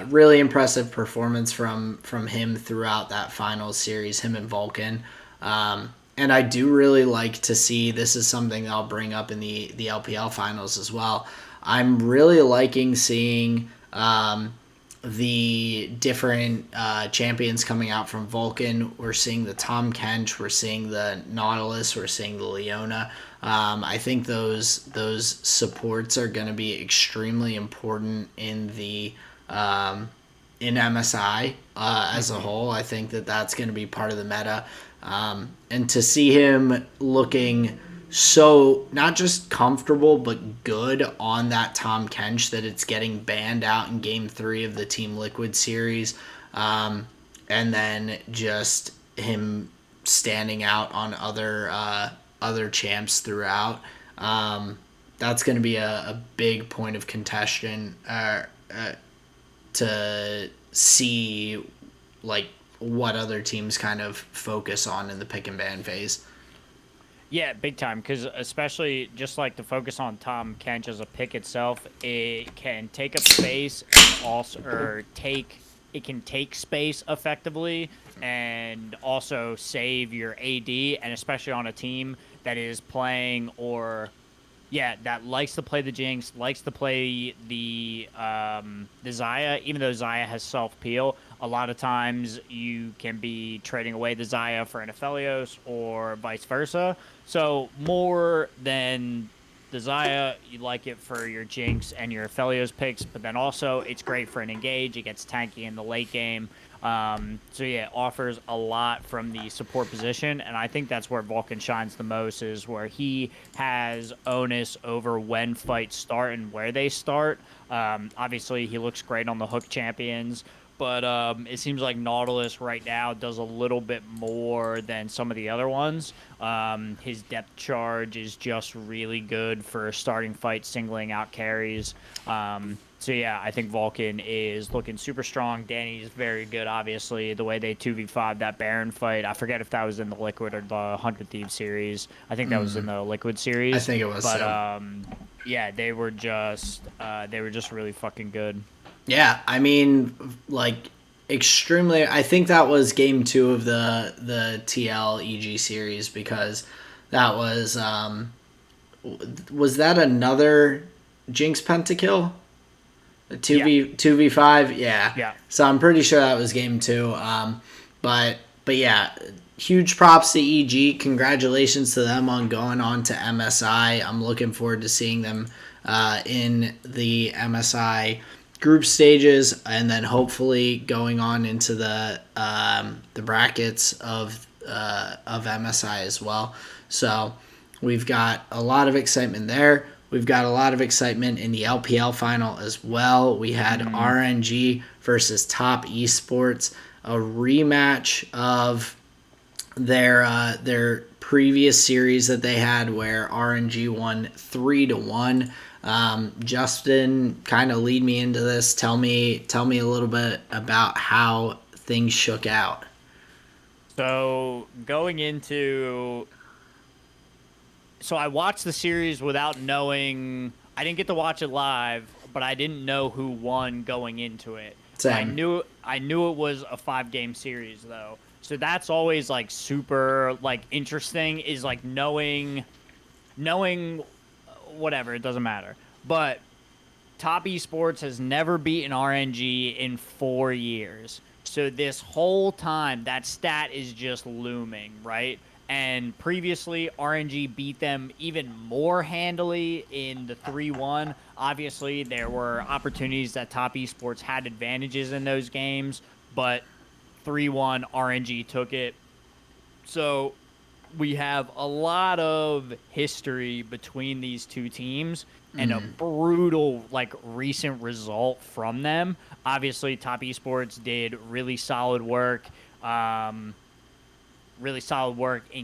[SPEAKER 2] Really impressive performance from him throughout that finals series, him and Vulcan. And I do really like to see, this is something that I'll bring up in the LPL finals as well. I'm really liking seeing the different champions coming out from Vulcan. We're seeing the Tom Kench, we're seeing the Nautilus, we're seeing the Leona. I think those supports are going to be extremely important in the in MSI as a whole. I think that's going to be part of the meta. And to see him looking so not just comfortable but good on that Tom Kench, that it's getting banned out in game 3 of the Team Liquid series, and then just him standing out on other champs throughout, that's going to be a big point of contention to see like what other teams kind of focus on in the pick and ban phase.
[SPEAKER 1] Yeah, big time, because especially just like to focus on Tom Kench as a pick itself, it can take up space and also it can take space effectively and also save your AD, and especially on a team that is playing that likes to play the Jinx, likes to play the Xayah. Even though Xayah has self-peel, a lot of times you can be trading away the Xayah for an Aphelios or vice versa. So more than the Xayah, you like it for your Jinx and your Aphelios picks, but then also it's great for an engage. It gets tanky in the late game. So yeah, it offers a lot from the support position, and I think that's where Vulcan shines the most, is where he has onus over when fights start and where they start. Obviously, he looks great on the hook champions, but it seems like Nautilus right now does a little bit more than some of the other ones. His depth charge is just really good for starting fights, singling out carries. So yeah, I think Vulcan is looking super strong. Danny's very good, obviously. The way they 2v5 that Baron fight, I forget if that was in the Liquid or the 100 Thieves series. I think that was in the Liquid
[SPEAKER 2] I
[SPEAKER 1] series.
[SPEAKER 2] think it was.
[SPEAKER 1] But
[SPEAKER 2] So.
[SPEAKER 1] yeah, they were just really fucking good.
[SPEAKER 2] Yeah, I mean, like extremely. I think that was game 2 of the TL EG series, because that was that another Jinx pentakill? A
[SPEAKER 1] Yeah,
[SPEAKER 2] 2v5, yeah.
[SPEAKER 1] yeah.
[SPEAKER 2] So I'm pretty sure that was game 2. But yeah, huge props to EG. Congratulations to them on going on to MSI. I'm looking forward to seeing them in the MSI group stages, and then hopefully going on into the brackets of MSI as well. So we've got a lot of excitement there. We've got a lot of excitement in the LPL final as well. We had RNG versus Top Esports, a rematch of their previous series that they had, where RNG won 3-1. Justin, kind of lead me into this. Tell me a little bit about how things shook out.
[SPEAKER 1] So going into so I watched the series without knowing. I didn't get to watch it live, but I didn't know who won going into it.
[SPEAKER 2] Same.
[SPEAKER 1] I knew it was a 5-game series though. So that's always like super like interesting, is like knowing whatever, it doesn't matter. But Top Esports has never beaten RNG in 4 years. So this whole time, that stat is just looming, right? And previously, RNG beat them even more handily in the 3-1. Obviously, there were opportunities that Top Esports had advantages in those games, but 3-1, RNG took it. So we have a lot of history between these two teams and a brutal like recent result from them. Obviously, Top Esports did really solid work in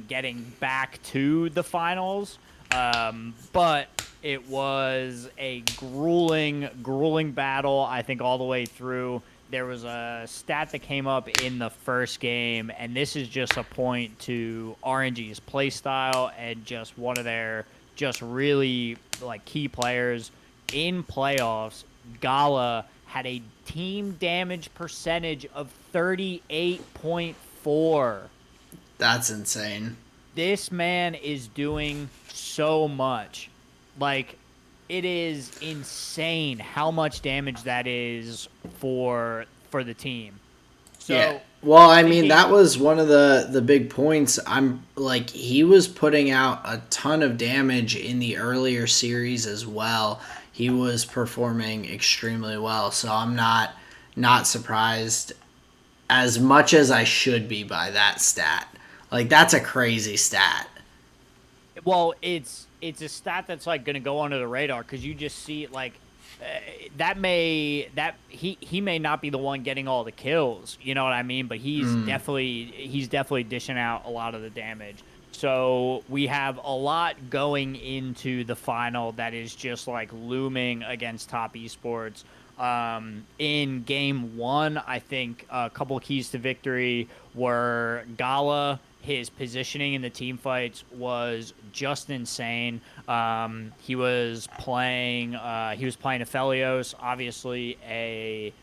[SPEAKER 1] getting back to the finals. But it was a grueling battle, I think, all the way through. There was a stat that came up in the first game, and this is just a point to RNG's playstyle and just one of their just really like key players in playoffs. Gala had a team damage percentage of 38.4.
[SPEAKER 2] That's insane.
[SPEAKER 1] This man is doing so much. Like, it is insane how much damage that is for the team.
[SPEAKER 2] Yeah.
[SPEAKER 1] So
[SPEAKER 2] Well, I mean,
[SPEAKER 1] thinking,
[SPEAKER 2] that was one of the big points. I'm like, he was putting out a ton of damage in the earlier series as well. He was performing extremely well, so I'm not surprised as much as I should be by that stat. Like, that's a crazy stat.
[SPEAKER 1] well, it's a stat that's like going to go under the radar because you just see it like that he may not be the one getting all the kills, you know what I mean? But he's definitely dishing out a lot of the damage. So we have a lot going into the final that is just like looming against Top Esports. In game 1, I think a couple of keys to victory were Gala. His positioning in the team fights was just insane. He was playing Aphelios, obviously a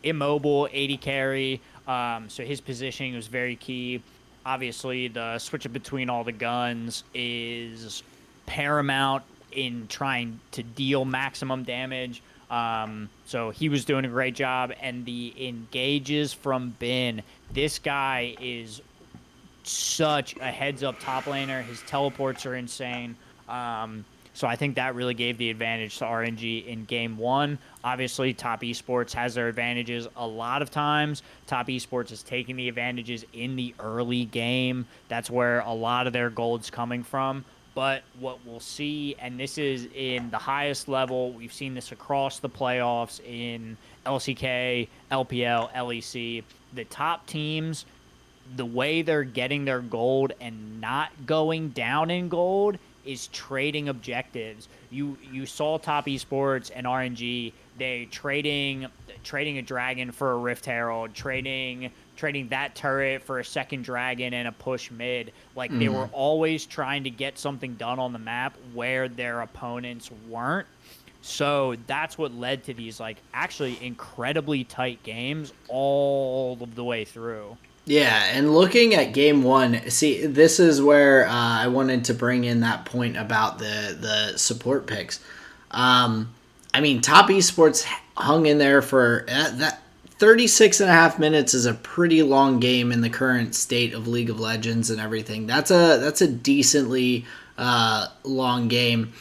[SPEAKER 1] immobile 80 carry. So his positioning was very key. Obviously, the switch between all the guns is paramount in trying to deal maximum damage. So he was doing a great job, and the engages from Bin. This guy is such a heads up top laner. His teleports are insane. So I think that really gave the advantage to RNG in game one. Obviously, Top Esports has their advantages a lot of times. Top Esports is taking the advantages in the early game. That's where a lot of their gold's coming from. But what we'll see, and this is in the highest level, we've seen this across the playoffs in LCK, LPL, LEC. The top teams, the way they're getting their gold and not going down in gold is trading objectives. You saw Top Esports and RNG, they trading a dragon for a Rift Herald, trading that turret for a second dragon and a push mid. Like they were always trying to get something done on the map where their opponents weren't. So that's what led to these like actually incredibly tight games all of the way through.
[SPEAKER 2] Yeah, and looking at game one, see, this is where I wanted to bring in that point about the support picks. I mean, Top Esports hung in there for that 36 and a half minutes is a pretty long game in the current state of League of Legends and everything. That's a decently long game.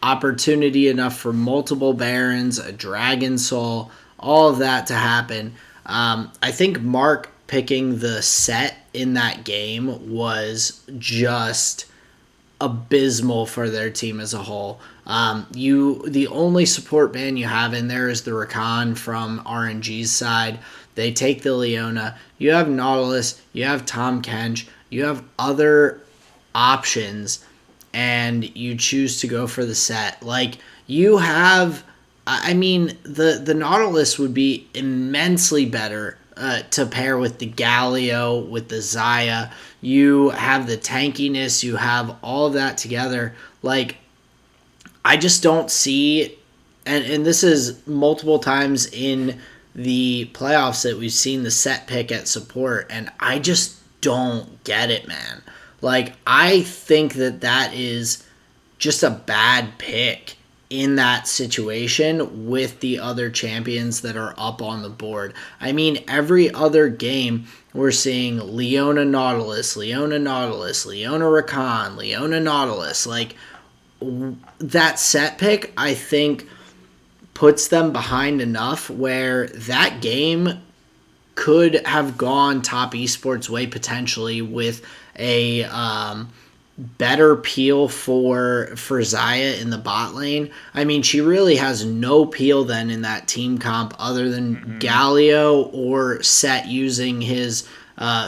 [SPEAKER 2] Opportunity enough for multiple Barons, a Dragon Soul, all of that to happen. I think Mark picking the set in that game was just abysmal for their team as a whole. The only support ban you have in there is the Rakan from RNG's side. They take the Leona. You have Nautilus. You have Tom Kench. You have other options, and you choose to go for the set. Like you have, I mean, the Nautilus would be immensely better to pair with the Galio, with the Xayah. You have the tankiness, you have all of that together. Like, I just don't see, and this is multiple times in the playoffs that we've seen the set pick at support, and I just don't get it, man. Like, I think that is just a bad pick in that situation with the other champions that are up on the board. I mean, every other game we're seeing Leona Nautilus, Leona Nautilus, Leona Rakan, Leona Nautilus. Like, that set pick, I think, puts them behind enough where that game could have gone Top Esports' way potentially with a better peel for Xayah in the bot lane. I mean, she really has no peel then in that team comp other than Galio or Set using his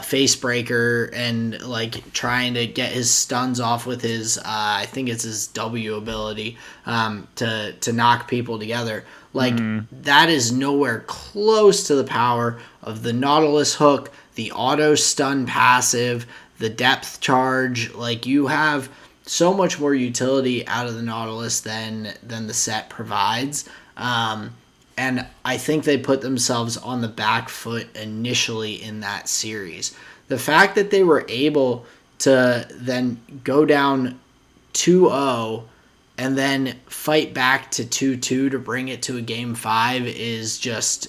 [SPEAKER 2] face breaker and like trying to get his stuns off with his I think it's his W ability to knock people together. Like that is nowhere close to the power of the Nautilus hook, the auto stun passive, the depth charge. Like you have so much more utility out of the Nautilus than the set provides. And I think they put themselves on the back foot initially in that series. The fact that they were able to then go down 2-0 and then fight back to 2-2 to bring it to a game 5 is just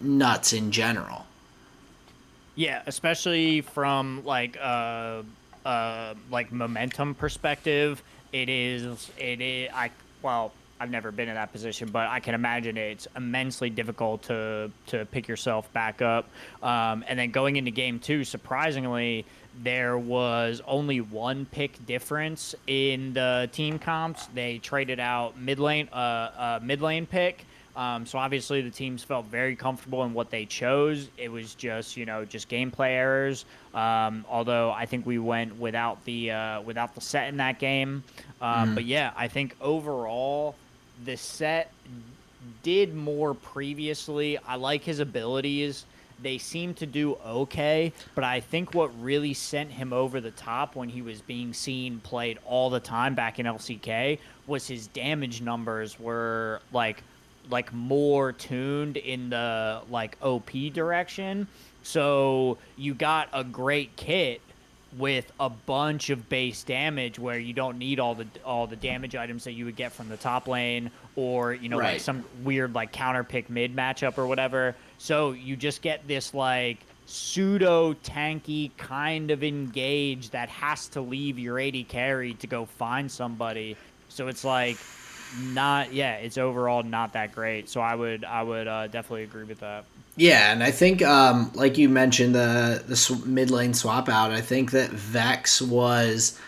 [SPEAKER 2] nuts in general.
[SPEAKER 1] Yeah, especially from like momentum perspective, it is I've never been in that position, but I can imagine it's immensely difficult to pick yourself back up. And then going into game 2, surprisingly, there was only one pick difference in the team comps. They traded out mid lane pick. So obviously the teams felt very comfortable in what they chose. It was just gameplay errors. Although I think we went without the set in that game. But yeah, I think overall the set did more previously. I like his abilities. They seem to do okay, but I think what really sent him over the top when he was being seen played all the time back in LCK was his damage numbers were like more tuned in the like OP direction. So you got a great kit with a bunch of base damage where you don't need all the damage items that you would get from the top lane or right. Like some weird like counter pick mid matchup or whatever. So you just get this like pseudo tanky kind of engage that has to leave your AD carry to go find somebody. So it's like it's overall not that great. So I would definitely agree with that.
[SPEAKER 2] Yeah, and I think, like you mentioned, the mid lane swap out. I think that Vex was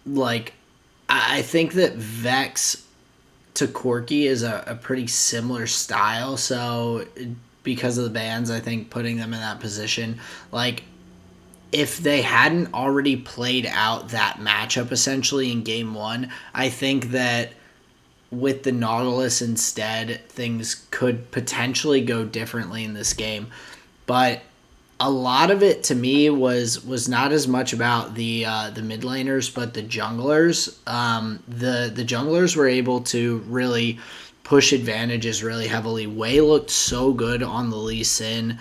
[SPEAKER 2] like I think that Vex to Corki is a pretty similar style. So because of the bans, I think putting them in that position, like if they hadn't already played out that matchup essentially in game one, I think that with the Nautilus instead, things could potentially go differently in this game. But a lot of it to me was not as much about the mid laners, but the junglers. The junglers were able to really push advantages really heavily. Wei looked so good on the Lee Sin,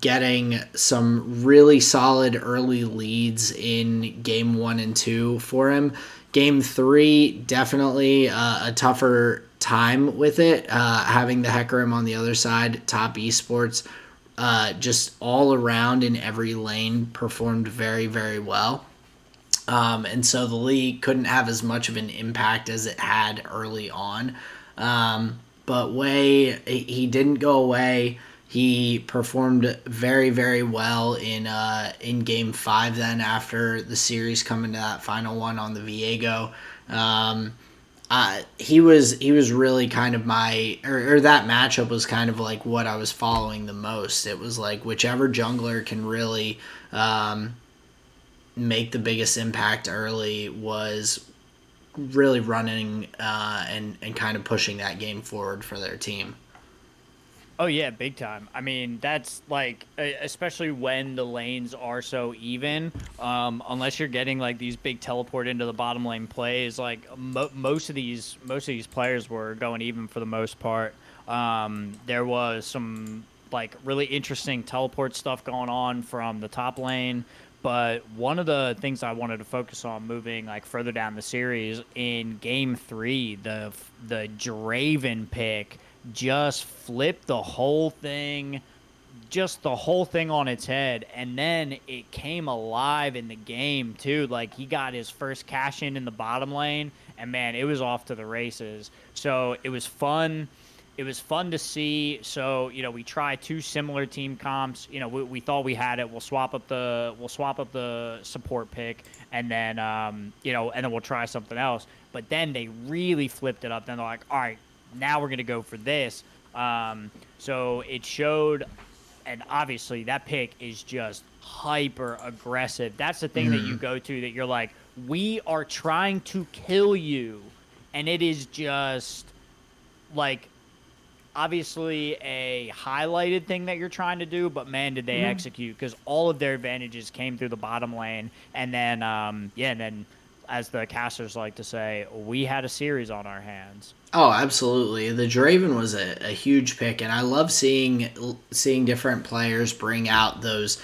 [SPEAKER 2] getting some really solid early leads in game 1 and 2 for him. Game 3, definitely a tougher time with it. Having the Hecarim on the other side, top esports, just all around in every lane performed very, very well. And so the league couldn't have as much of an impact as it had early on. But Wei, he didn't go away. He performed very, very well in game 5. Then after the series coming to that final one on the Viego, he was really kind of my or that matchup was kind of like what I was following the most. It was like whichever jungler can really make the biggest impact early was really running and kind of pushing that game forward for their team.
[SPEAKER 1] Oh yeah, big time. I mean, that's like, especially when the lanes are so even. Unless you're getting like these big teleport into the bottom lane plays, like most of these players were going even for the most part. There was some like really interesting teleport stuff going on from the top lane. But one of the things I wanted to focus on moving like further down the series in game 3, the Draven pick just flipped the whole thing on its head, and then it came alive in the game too. Like he got his first cash in the bottom lane, and man, it was off to the races. So it was fun to see. So we try two similar team comps. We thought we had it. We'll swap up the support pick, and then and then we'll try something else. But then they really flipped it up. Then they're like, all right, now we're gonna go for this. So it showed, and obviously that pick is just hyper aggressive. That's the thing that you go to that you're like, we are trying to kill you, and it is just like obviously a highlighted thing that you're trying to do, but man, did they execute, because all of their advantages came through the bottom lane, and then and then as the casters like to say, we had a series on our hands.
[SPEAKER 2] Oh, absolutely. The Draven was a huge pick, and I love seeing different players bring out those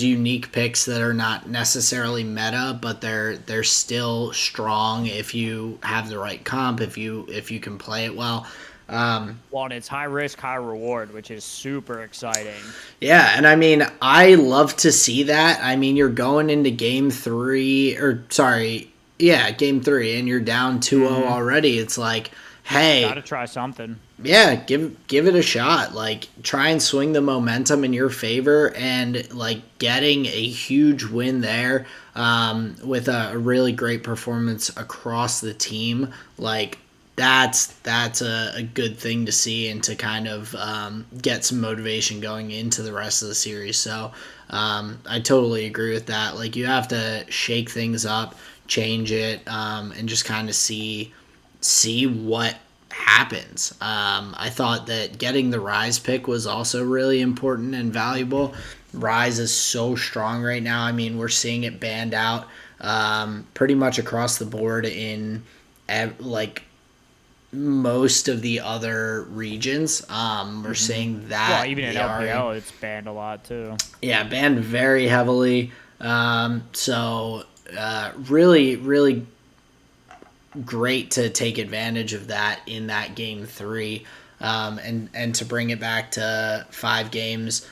[SPEAKER 2] unique picks that are not necessarily meta, but they're still strong if you have the right comp, if you can play it well.
[SPEAKER 1] Well, and it's high risk, high reward, which is super exciting.
[SPEAKER 2] Yeah, and I mean, I love to see that. I mean, you're going into game 3, or sorry, yeah, game 3, and you're down 2-0 already. It's like,
[SPEAKER 1] Got
[SPEAKER 2] hey,
[SPEAKER 1] to try something.
[SPEAKER 2] yeah, give it a shot. Like, try and swing the momentum in your favor, and like getting a huge win there, with a really great performance across the team. Like, that's a good thing to see, and to kind of get some motivation going into the rest of the series. So I totally agree with that. Like, you have to shake things up, change it, and just kind of see what happens. I thought that getting the Rise pick was also really important and valuable. Rise is so strong right now. I mean, we're seeing it banned out pretty much across the board in like most of the other regions. We're seeing
[SPEAKER 1] Well,
[SPEAKER 2] that
[SPEAKER 1] even in
[SPEAKER 2] the RA,
[SPEAKER 1] LPL, it's banned a lot too.
[SPEAKER 2] yeah, banned very heavily. Really, really great to take advantage of that in that game 3, and to bring it back to 5 games.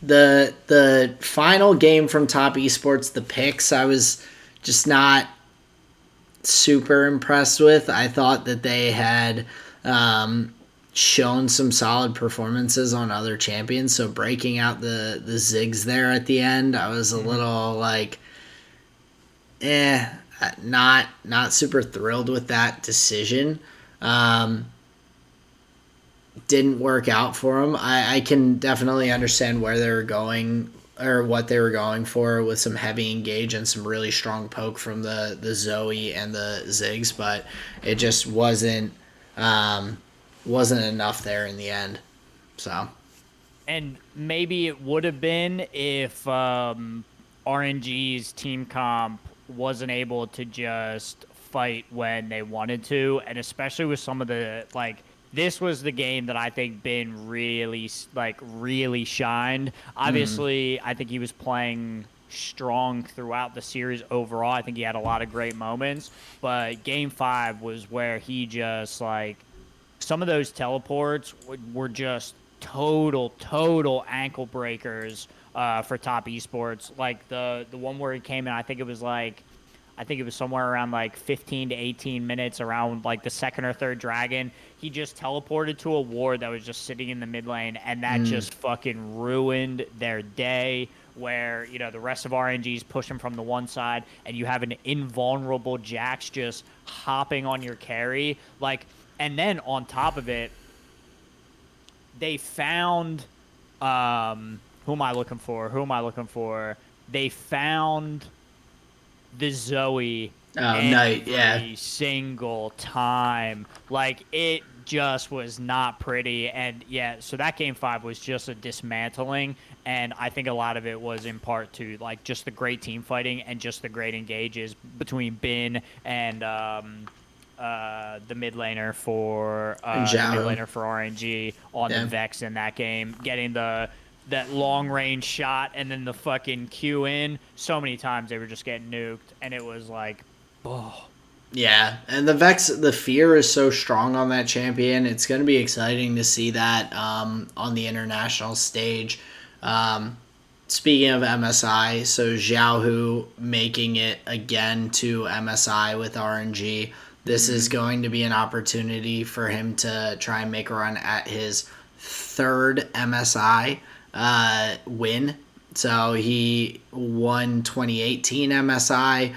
[SPEAKER 2] The final game from Top Esports, the picks, I was just not super impressed with. I thought that they had shown some solid performances on other champions. So breaking out the Ziggs there at the end, I was a little like, not super thrilled with that decision. Didn't work out for them. I can definitely understand where they were going or what they were going for with some heavy engage and some really strong poke from the Zoe and the Ziggs, but it just wasn't enough there in the end. So,
[SPEAKER 1] And maybe it would have been if RNG's team comp wasn't able to just fight when they wanted to, and especially with some of the like. This was the game that I think Ben really shined. Obviously, I think he was playing strong throughout the series overall. I think he had a lot of great moments, but Game 5 was where he just like some of those teleports were just total ankle breakers for top esports. Like the one where he came in, I think it was somewhere around like 15 to 18 minutes around like the second or third dragon. He just teleported to a ward that was just sitting in the mid lane, and that just fucking ruined their day. Where, you know, the rest of RNG's pushing from the one side, and you have an invulnerable Jax just hopping on your carry. Like, and then on top of it, they found who am I looking for? They found the Zoe every single time. Like, it just was not pretty. And yeah, so that Game 5 was just a dismantling, and I think a lot of it was in part to like just the great team fighting and just the great engages between Bin and the mid laner for RNG on the Vex in that game, getting that long range shot and then the fucking Q in. So many times they were just getting nuked, and it was like, oh.
[SPEAKER 2] Yeah, and the Vex, the fear is so strong on that champion. It's going to be exciting to see that on the international stage. Speaking of MSI, so Xiaohu making it again to MSI with RNG. This is going to be an opportunity for him to try and make a run at his third MSI win. So he won 2018 MSI.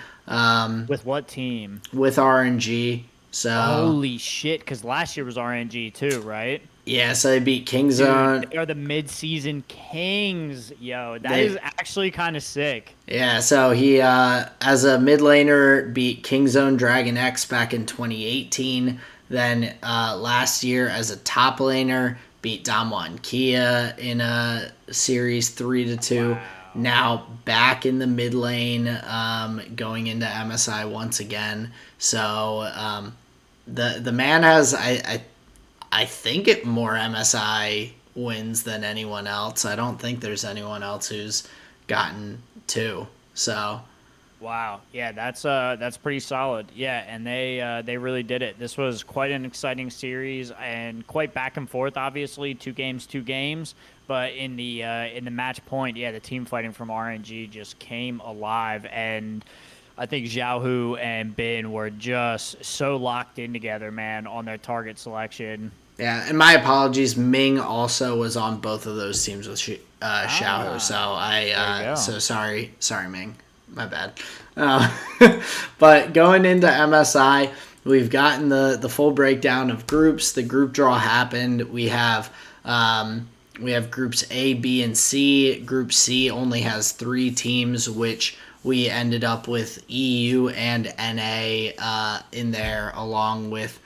[SPEAKER 1] With what team?
[SPEAKER 2] With RNG. So
[SPEAKER 1] holy shit, because last year was RNG too, right?
[SPEAKER 2] Yeah, so they beat Kingzone.
[SPEAKER 1] Dude, they are the mid-season kings. Yo, that is actually kind of sick.
[SPEAKER 2] Yeah, so he, as a mid laner, beat Kingzone Dragon X back in 2018. Then last year, as a top laner, beat Damwon Kia in a series 3-2. Wow. Now back in the mid lane, going into MSI once again. So the man has, I think, it more MSI wins than anyone else. I don't think there's anyone else who's gotten 2. So,
[SPEAKER 1] wow, yeah, that's pretty solid. Yeah, and they really did it. This was quite an exciting series and quite back and forth. Obviously, two games. But in the match point, yeah, the team fighting from RNG just came alive, and I think Xiaohu and Bin were just so locked in together, man, on their target selection.
[SPEAKER 2] Yeah, and my apologies. Ming also was on both of those teams with Xiaohu, so so sorry, Ming, my bad. But going into MSI, we've gotten the full breakdown of groups. The group draw happened. We have groups A, B, and C. Group C only has 3 teams, which we ended up with EU and NA in there, along with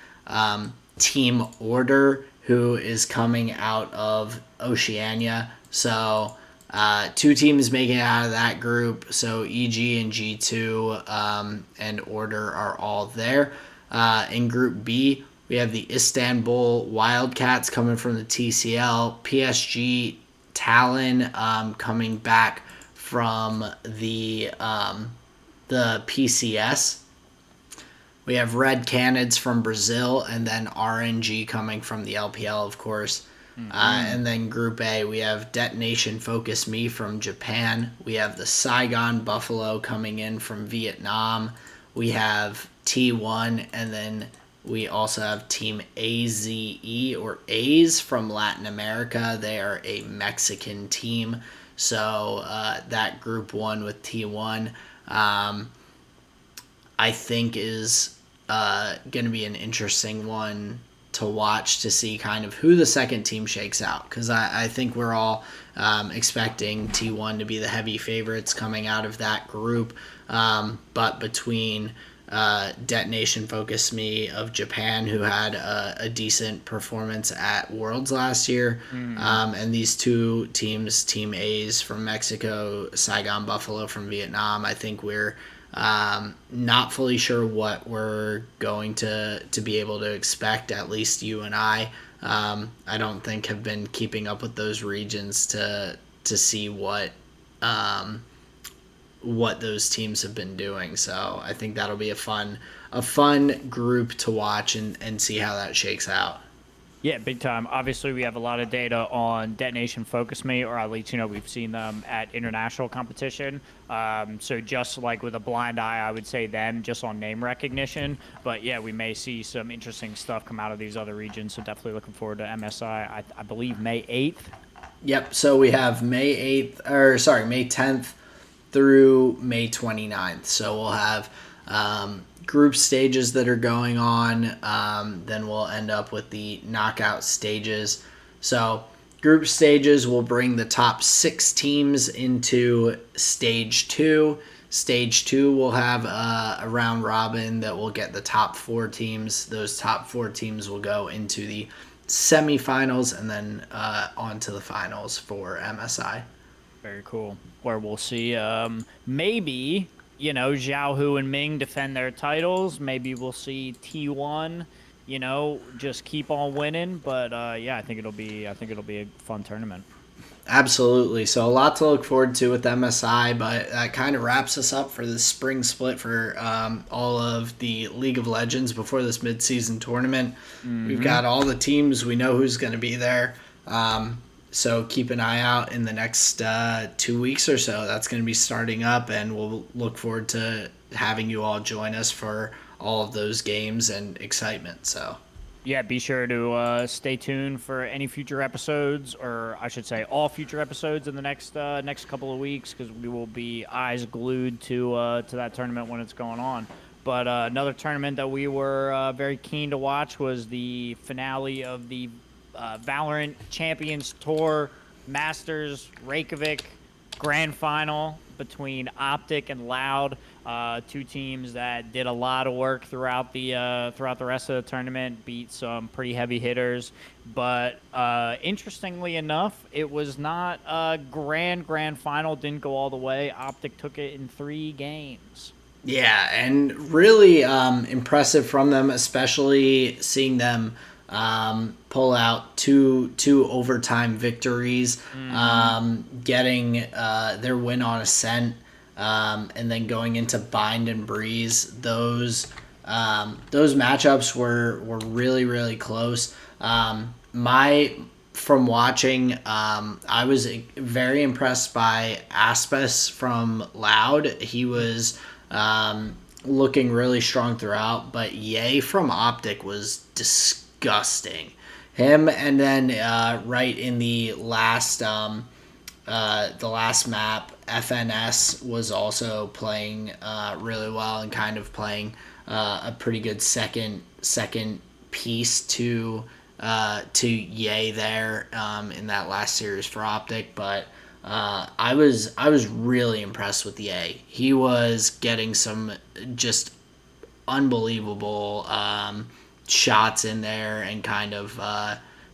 [SPEAKER 2] Team Order, who is coming out of Oceania. So 2 teams making it out of that group. So EG and G2 and Order are all there. In Group B, we have the Istanbul Wildcats coming from the TCL, PSG Talon coming back from the PCS. We have Red Canids from Brazil, and then RNG coming from the LPL, of course. And then Group A, we have Detonation Focus Me from Japan. We have the Saigon Buffalo coming in from Vietnam. We have T1, and then we also have Team AZE or A's from Latin America. They are a Mexican team. So that Group 1 with T1, I think is going to be an interesting one to watch to see kind of who the second team shakes out. Because I think we're all expecting T1 to be the heavy favorites coming out of that group. But between Detonation Focus Me of Japan, who had a decent performance at Worlds last year, and these two teams, Team A's from Mexico, Saigon Buffalo from Vietnam, I think we're not fully sure what we're going to be able to expect, at least you and I. I don't think have been keeping up with those regions to see what those teams have been doing. So I think that'll be a fun group to watch and see how that shakes out.
[SPEAKER 1] Yeah, big time. Obviously, we have a lot of data on Detonation Focus Me, or at least, we've seen them at international competition. So just like with a blind eye, I would say them just on name recognition. But yeah, we may see some interesting stuff come out of these other regions. So definitely looking forward to MSI, I believe May 8th.
[SPEAKER 2] Yep. So we have May 10th through May 29th. So we'll have group stages that are going on. Then we'll end up with the knockout stages. So group stages will bring the top 6 teams into stage 2. Stage 2 will have a round robin that will get the top 4 teams. Those top 4 teams will go into the semifinals and then on to the finals for MSI.
[SPEAKER 1] Very cool. Where we'll see maybe, Zhao Hu and Ming defend their titles. Maybe we'll see T1, just keep on winning. But yeah, I think it'll be a fun tournament.
[SPEAKER 2] Absolutely. So a lot to look forward to with MSI, but that kind of wraps us up for the spring split for all of the League of Legends before this midseason tournament. We've got all the teams. We know who's going to be there. So keep an eye out in the next 2 weeks or so. That's going to be starting up, and we'll look forward to having you all join us for all of those games and excitement. So
[SPEAKER 1] yeah, be sure to stay tuned for any future episodes, or I should say all future episodes in the next couple of weeks, because we will be eyes glued to that tournament when it's going on. But another tournament that we were very keen to watch was the finale of the Valorant Champions Tour Masters Reykjavik Grand Final between Optic and Loud, 2 teams that did a lot of work throughout the rest of the tournament, beat some pretty heavy hitters. But interestingly enough, it was not a grand final. Didn't go all the way. Optic took it in 3 games.
[SPEAKER 2] yeah, and really impressive from them, especially seeing them pull out two overtime victories, getting their win on Ascent, and then going into Bind and Breeze. Those matchups were really, really close. From watching, I was very impressed by Aspis from Loud. He was looking really strong throughout, but Ye from Optic was disgusting. Him, and then right in the last map, FNS was also playing really well and kind of playing a pretty good second piece to Ye there in that last series for Optic. But I was really impressed with Ye. He was getting some just unbelievable shots in there and kind of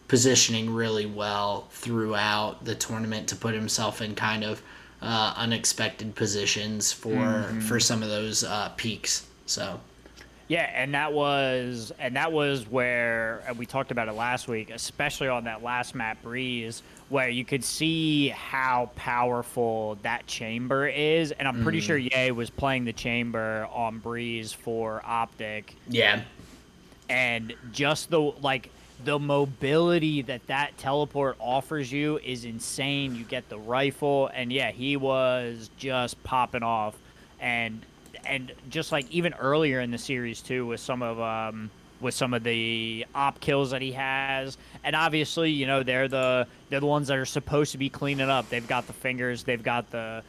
[SPEAKER 2] positioning really well throughout the tournament to put himself in kind of unexpected positions for some of those peaks. So
[SPEAKER 1] yeah, and that was where, and we talked about it last week, especially on that last map, Breeze, where you could see how powerful that chamber is. And I'm pretty sure Ye was playing the chamber on Breeze for Optic.
[SPEAKER 2] Yeah.
[SPEAKER 1] And just the mobility that teleport offers you is insane. You get the rifle, and yeah, he was just popping off. And and just like even earlier in the series too, with some of the op kills that he has, and obviously they're the ones that are supposed to be cleaning up. They've got the fingers, they've got the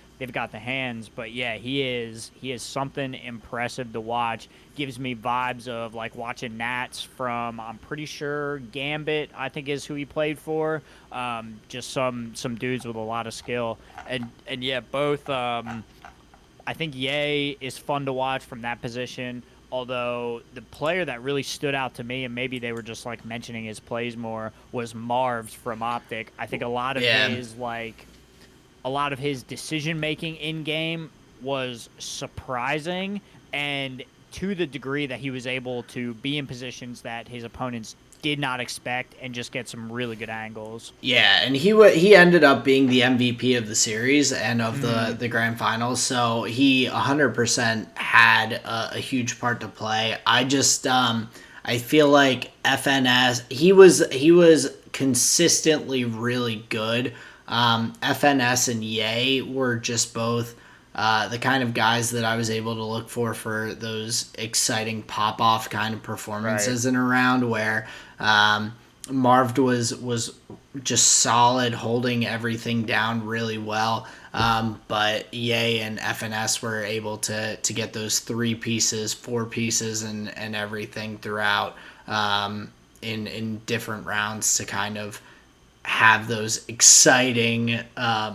[SPEAKER 1] hands, but yeah, he is something impressive to watch. Gives me vibes of like watching Nats from, I'm pretty sure Gambit, I think is who he played for. Just some dudes with a lot of skill, and yeah, both. I think Ye is fun to watch from that position. Although the player that really stood out to me, and maybe they were just like mentioning his plays more, was Marv's from Optic. I think
[SPEAKER 2] Yeah.
[SPEAKER 1] a lot of his decision making in game was surprising, and to the degree that he was able to be in positions that his opponents did not expect and just get some really good angles.
[SPEAKER 2] Yeah, and he ended up being the MVP of the series and of
[SPEAKER 1] Mm,
[SPEAKER 2] the grand finals. So he 100% had a huge part to play. I feel like FNS he was consistently really good. FNS and Ye were just both the kind of guys that I was able to look for those exciting pop off kind of
[SPEAKER 1] right.
[SPEAKER 2] performances in a round where Marv was just solid, holding everything down really well. But Ye and FNS were able to get those 3 pieces, 4 pieces, and everything throughout in different rounds to kind of have those exciting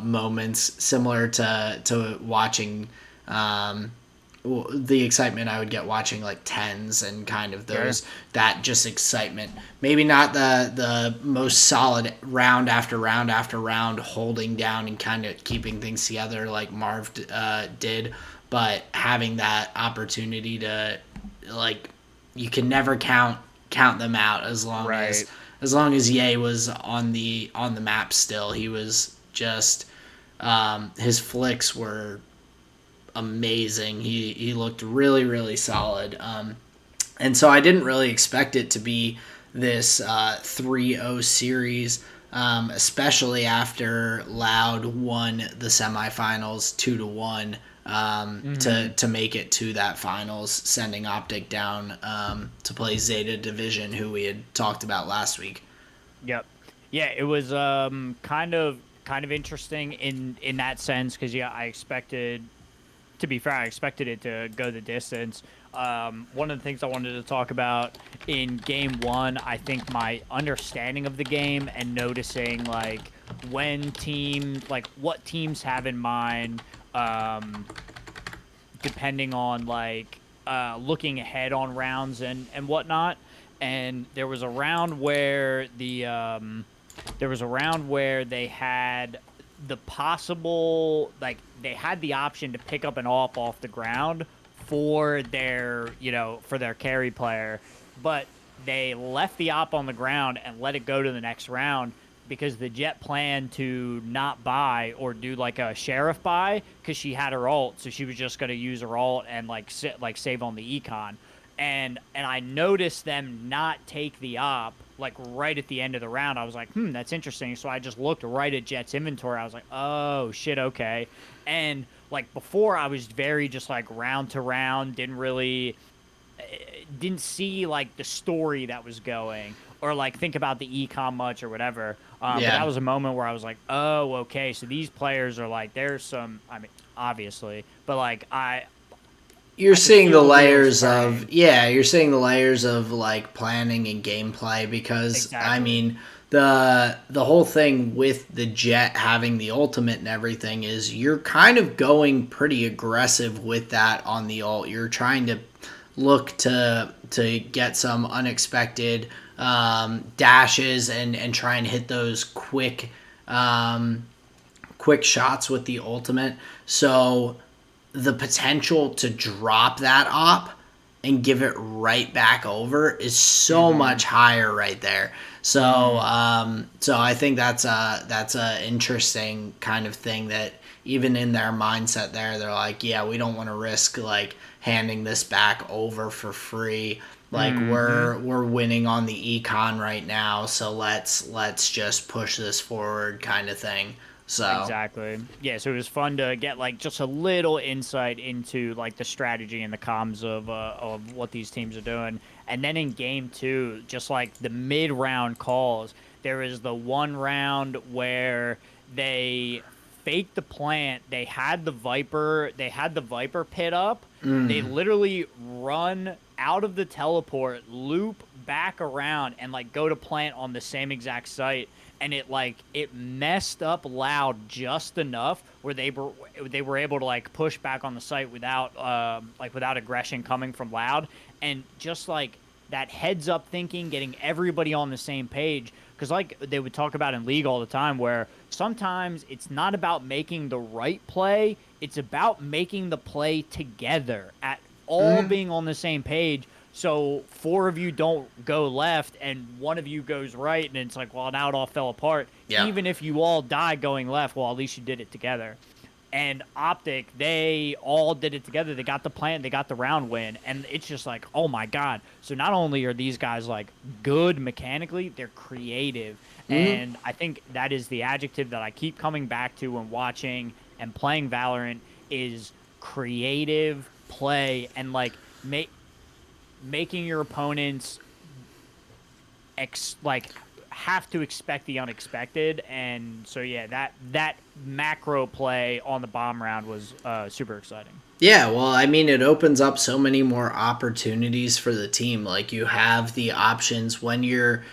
[SPEAKER 2] moments similar to watching the excitement I would get watching like tens and kind of
[SPEAKER 1] Sure.
[SPEAKER 2] those that just excitement. Maybe not the most solid round after round after round holding down and kind of keeping things together like Marv did, but having that opportunity to like you can never count them out
[SPEAKER 1] Right.
[SPEAKER 2] as long as Ye was on the map still. He was just his flicks were amazing. He looked really really solid. And so I didn't really expect it to be this 3-0 series, especially after Loud won the semifinals 2-1
[SPEAKER 1] Hmm.
[SPEAKER 2] to make it to that finals, sending Optic down to play Zeta Division, who we had talked about last week.
[SPEAKER 1] Yep. Yeah, it was kind of interesting in that sense because yeah, I expected, to be fair, I expected it to go the distance. One of the things I wanted to talk about in game one, I think my understanding of the game and noticing like what teams have in mind, um, depending on like looking ahead on rounds and whatnot. And there was a round where they had the possible like they had the option to pick up an off the ground for their carry player, but they left the op on the ground and let it go to the next round because the Jet planned to not buy or do like a sheriff buy because she had her ult, so she was just going to use her ult and like save on the econ. And I noticed them not take the op like right at the end of the round. I was like, that's interesting. So I just looked right at Jet's inventory. I was like, oh shit, okay. And like before, I was very just like round to round, didn't see like the story that was going or like think about the econ much or whatever. But that
[SPEAKER 2] Yeah,
[SPEAKER 1] was a moment where I was like, oh, okay. So these players are like, there's some, I mean, obviously, but like
[SPEAKER 2] you're
[SPEAKER 1] I could
[SPEAKER 2] seeing the
[SPEAKER 1] feel the wheels
[SPEAKER 2] layers
[SPEAKER 1] turning.
[SPEAKER 2] of yeah, you're seeing the layers of like planning and gameplay because I
[SPEAKER 1] Exactly.
[SPEAKER 2] mean the whole thing with the Jet having the ultimate and everything is you're kind of going pretty aggressive with that on the ult. You're trying to look to get some unexpected dashes and try and hit those quick shots with the ultimate. So the potential to drop that op and give it right back over is so
[SPEAKER 1] Mm-hmm.
[SPEAKER 2] much higher right there. So
[SPEAKER 1] Mm-hmm.
[SPEAKER 2] so I think that's a interesting kind of thing that even in their mindset there they're like, yeah, we don't want to risk like handing this back over for free. Like
[SPEAKER 1] Mm-hmm.
[SPEAKER 2] we're winning on the econ right now, so let's just push this forward kind of thing. So
[SPEAKER 1] Exactly. Yeah, so it was fun to get like just a little insight into like the strategy and the comms of what these teams are doing. And then in game 2, just like the mid-round calls, there is the one round where they faked the plant. They had the Viper pit up. They literally run out of the teleport, loop back around and like go to plant on the same exact site, and it messed up Loud just enough where they were able to like push back on the site without without aggression coming from Loud, and just like that heads up thinking, getting everybody on the same page. Because like they would talk about in League all the time, where sometimes it's not about making the right play, it's about making the play together at all being on the same page. So 4 of you don't go left and 1 of you goes right, and it's like, well, now it all fell apart.
[SPEAKER 2] yeah.
[SPEAKER 1] Even if you all die going left, well, at least you did it together. And Optic, they all did it together. They got the plant, they got the round win, and it's just like, oh my god. So not only are these guys like good mechanically, they're creative, and I think that is the adjective that I keep coming back to when watching and playing Valorant is creative play, and like making your opponents like have to expect the unexpected. And so yeah, that macro play on the bomb round was super exciting.
[SPEAKER 2] Yeah, well, I mean, it opens up so many more opportunities for the team. Like you have the options when you're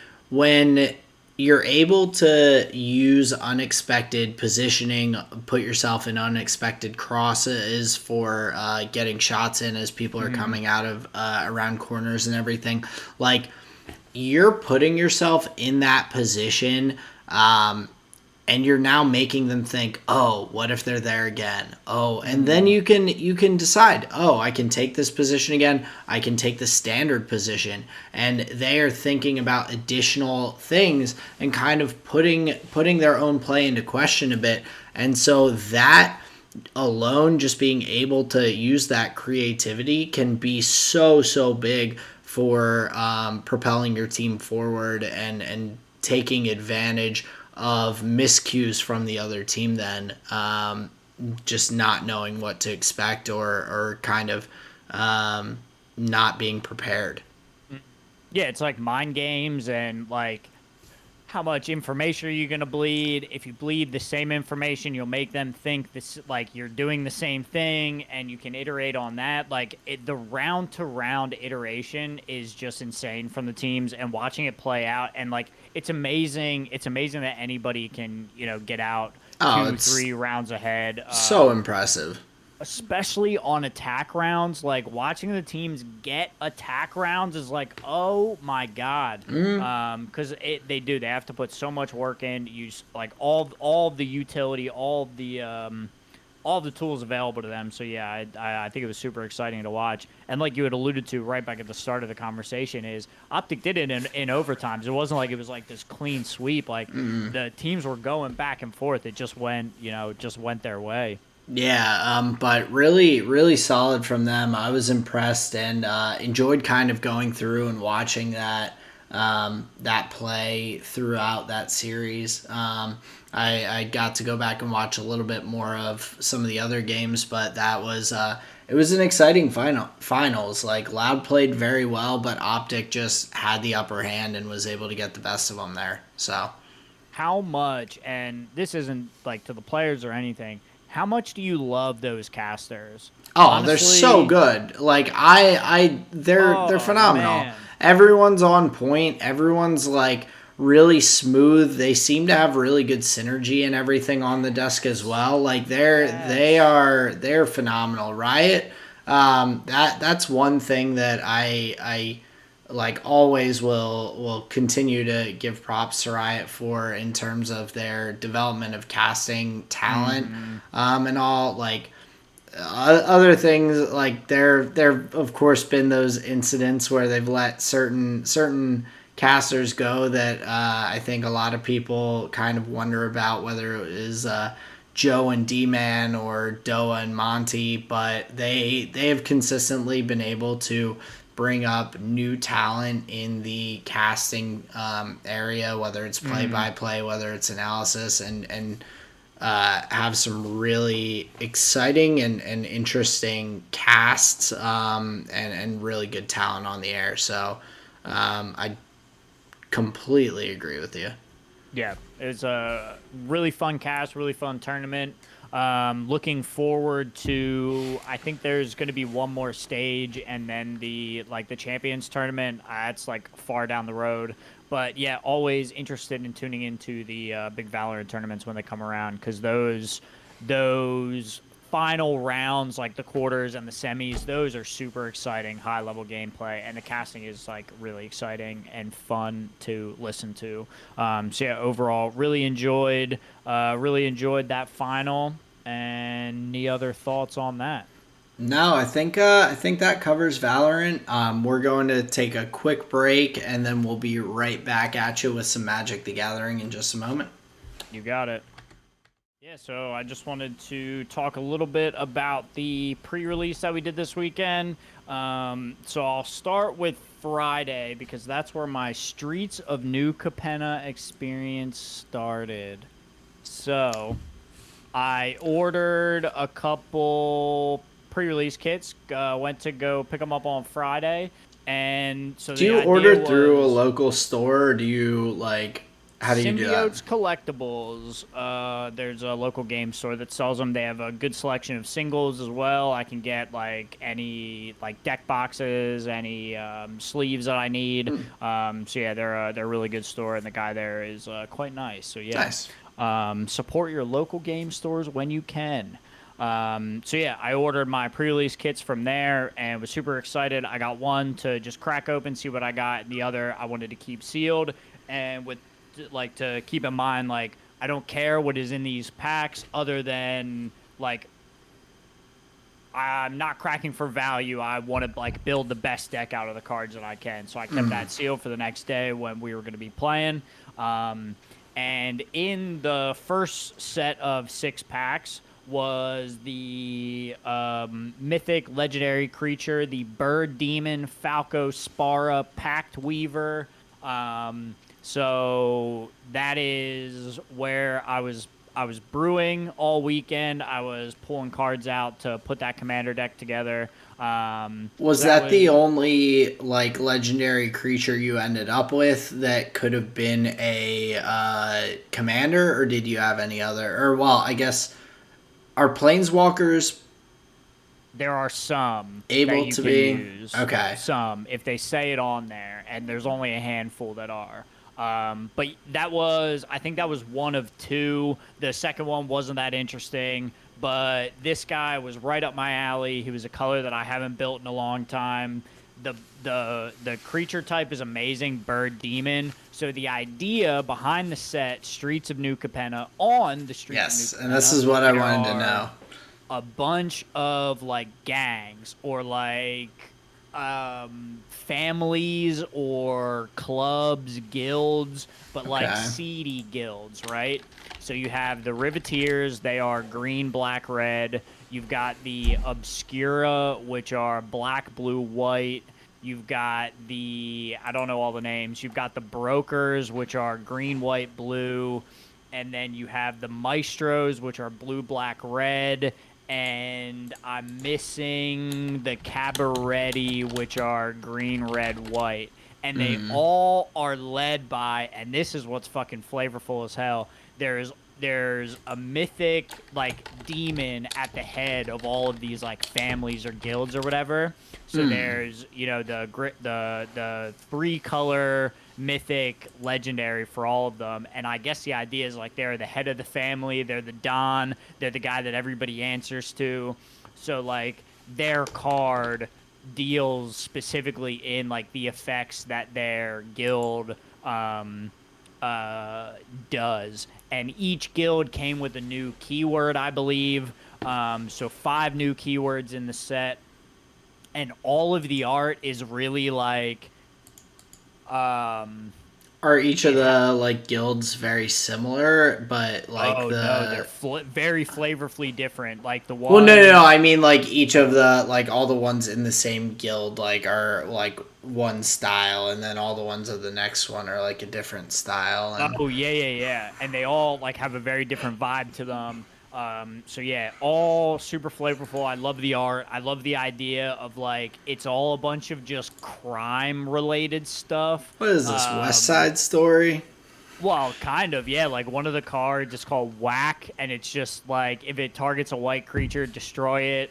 [SPEAKER 2] able to use unexpected positioning, put yourself in unexpected crosses for getting shots in as people are coming out of around corners and everything. Like you're putting yourself in that position, and you're now making them think, oh, what if they're there again? Oh, and then you can decide, oh, I can take this position again, I can take the standard position, and they are thinking about additional things and kind of putting their own play into question a bit. And so that alone, just being able to use that creativity can be so big for propelling your team forward and taking advantage of miscues from the other team, then just not knowing what to expect, or kind of not being prepared.
[SPEAKER 1] Yeah, it's like mind games, and like how much information are you going to bleed? If you bleed the same information, you'll make them think this like you're doing the same thing, and you can iterate on that. Like the round to round iteration is just insane from the teams, and watching it play out, and like it's amazing. It's amazing that anybody can get out
[SPEAKER 2] Oh,
[SPEAKER 1] two,
[SPEAKER 2] it's
[SPEAKER 1] 3 rounds ahead.
[SPEAKER 2] so impressive.
[SPEAKER 1] Especially on attack rounds, like watching the teams get attack rounds is like, oh my god, because they have to put so much work in, use like all of the utility, all of the tools available to them. So yeah, I think it was super exciting to watch. And like you had alluded to right back at the start of the conversation, is Optic did it in overtimes. It wasn't like it was like this clean sweep. Like the teams were going back and forth. It just went their way.
[SPEAKER 2] Yeah, but really solid from them. I was impressed and enjoyed kind of going through and watching that play throughout that series. I got to go back and watch a little bit more of some of the other games, but that was it was an exciting finals. Like Loud played very well, but Optic just had the upper hand and was able to get the best of them there. So
[SPEAKER 1] How much, and this isn't like to the players or anything, how much do you love those casters?
[SPEAKER 2] oh, they're so
[SPEAKER 1] Honestly,
[SPEAKER 2] good. Like they're
[SPEAKER 1] oh
[SPEAKER 2] phenomenal.
[SPEAKER 1] man.
[SPEAKER 2] Everyone's on point. Everyone's like really smooth. They seem to have really good synergy and everything on the desk as well. Like
[SPEAKER 1] Yes.
[SPEAKER 2] they're phenomenal. Riot. That's one thing that I like always will continue to give props to Riot for in terms of their development of casting talent, and all. Like other things, like there of course been those incidents where they've let certain casters go that I think a lot of people kind of wonder about, whether it was Joe and D-Man or Doa and Monty, but they have consistently been able to bring up new talent in the casting area, whether it's play by play, whether it's analysis, and have some really exciting and interesting casts, and really good talent on the air. So I completely agree with you.
[SPEAKER 1] Yeah, it's a really fun cast, really fun tournament. Looking forward to. I think there's going to be one more stage, and then the Champions tournament. That's like far down the road, but yeah, always interested in tuning into the big Valorant tournaments when they come around because those final rounds, like the quarters and the semis, those are super exciting, high level gameplay, and the casting is like really exciting and fun to listen to. So yeah, overall, really enjoyed that final. And any other thoughts on that?
[SPEAKER 2] No, I think that covers Valorant. We're going to take a quick break, and then we'll be right back at you with some Magic the Gathering in just a moment.
[SPEAKER 1] You got it. Yeah, so I just wanted to talk a little bit about the pre-release that we did this weekend. So I'll start with Friday because that's where my Streets of New Capenna experience started. So I ordered a couple pre-release kits. Went to go pick them up on Friday, and so
[SPEAKER 2] Do
[SPEAKER 1] the
[SPEAKER 2] you
[SPEAKER 1] idea
[SPEAKER 2] order through a
[SPEAKER 1] was
[SPEAKER 2] local store, or do you like? How do you do that?
[SPEAKER 1] Symbiote's Collectibles. There's a local game store that sells them. They have a good selection of singles as well. I can get like any like deck boxes, any sleeves that I need. So yeah, they're a really good store, and the guy there is quite nice. So yeah,
[SPEAKER 2] Nice.
[SPEAKER 1] support your local game stores when you can. So yeah, I ordered my pre-release kits from there and was super excited. I got one to just crack open, see what I got, and the other I wanted to keep sealed. And with like to keep in mind, like I don't care what is in these packs other than like I'm not cracking for value. I want to like build the best deck out of the cards that I can. So I kept that sealed for the next day when we were going to be playing. And in the first set of 6 packs was the mythic legendary creature, the bird demon Falco Spara Pact Weaver. So that is where I was brewing all weekend. I was pulling cards out to put that commander deck together.
[SPEAKER 2] Was that the only like legendary creature you ended up with that could have been a commander, or did you have any other? Or well, I guess are planeswalkers
[SPEAKER 1] There are some that
[SPEAKER 2] able
[SPEAKER 1] you
[SPEAKER 2] to
[SPEAKER 1] can
[SPEAKER 2] be?
[SPEAKER 1] use.
[SPEAKER 2] Okay.
[SPEAKER 1] Some, if they say it on there, and there's only a handful that are. But I think that was one of two. The second one wasn't that interesting, but this guy was right up my alley. He was a color that I haven't built in a long time. The creature type is amazing, bird demon. So the idea behind the set, Streets of New Capenna, on the Streets
[SPEAKER 2] Yes,
[SPEAKER 1] of New
[SPEAKER 2] and this
[SPEAKER 1] Capenna,
[SPEAKER 2] is what I
[SPEAKER 1] there
[SPEAKER 2] wanted to
[SPEAKER 1] are
[SPEAKER 2] know.
[SPEAKER 1] a bunch of like gangs or like families or clubs, guilds, but like
[SPEAKER 2] Okay.
[SPEAKER 1] seedy guilds, right? So you have the Riveteers, they are green, black, red. You've got the Obscura, which are black, blue, white. You've got I don't know all the names. You've got the Brokers, which are green, white, blue. And then you have the Maestros, which are blue, black, red. And I'm missing the Cabaretti, which are green, red, white. And they all are led by, and this is what's fucking flavorful as hell. There's a mythic like demon at the head of all of these like families or guilds or whatever. So there's the 3-color mythic legendary for all of them, and I guess the idea is like they're the head of the family, they're the don, they're the guy that everybody answers to. So like their card deals specifically in like the effects that their guild does, and each guild came with a new keyword, I believe. So 5 new keywords in the set, and all of the art is really like
[SPEAKER 2] Are each of the like guilds very similar, but like
[SPEAKER 1] Oh no, they're
[SPEAKER 2] the
[SPEAKER 1] very flavorfully different. Like the
[SPEAKER 2] well, no, no, no.
[SPEAKER 1] one,
[SPEAKER 2] I mean, like each of the like all the ones in the same guild like are like one style, and then all the ones of the next one are like a different style. And
[SPEAKER 1] oh yeah, yeah, yeah, and they all like have a very different vibe to them. So yeah, all super flavorful. I love the art. I love the idea of like it's all a bunch of just crime related stuff.
[SPEAKER 2] what is this West Side Story?
[SPEAKER 1] Well, kind of, yeah. Like one of the cards is called Whack, and it's just like if it targets a white creature, destroy it.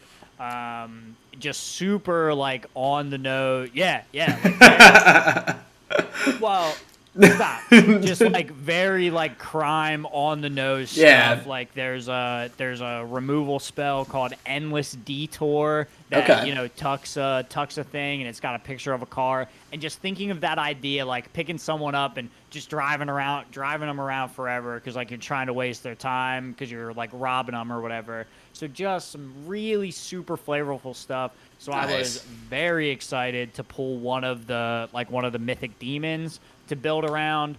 [SPEAKER 1] Just super like on the nose. Yeah, yeah. Like well, stop. Just like very like crime on the nose
[SPEAKER 2] Yeah.
[SPEAKER 1] stuff. Like there's a removal spell called Endless Detour that
[SPEAKER 2] Okay.
[SPEAKER 1] tucks a thing and it's got a picture of a car. And just thinking of that idea, like picking someone up and just driving them around forever because like you're trying to waste their time because you're like robbing them or whatever. So just some really super flavorful stuff. So I was
[SPEAKER 2] Nice.
[SPEAKER 1] very excited to pull one of the mythic demons to build around.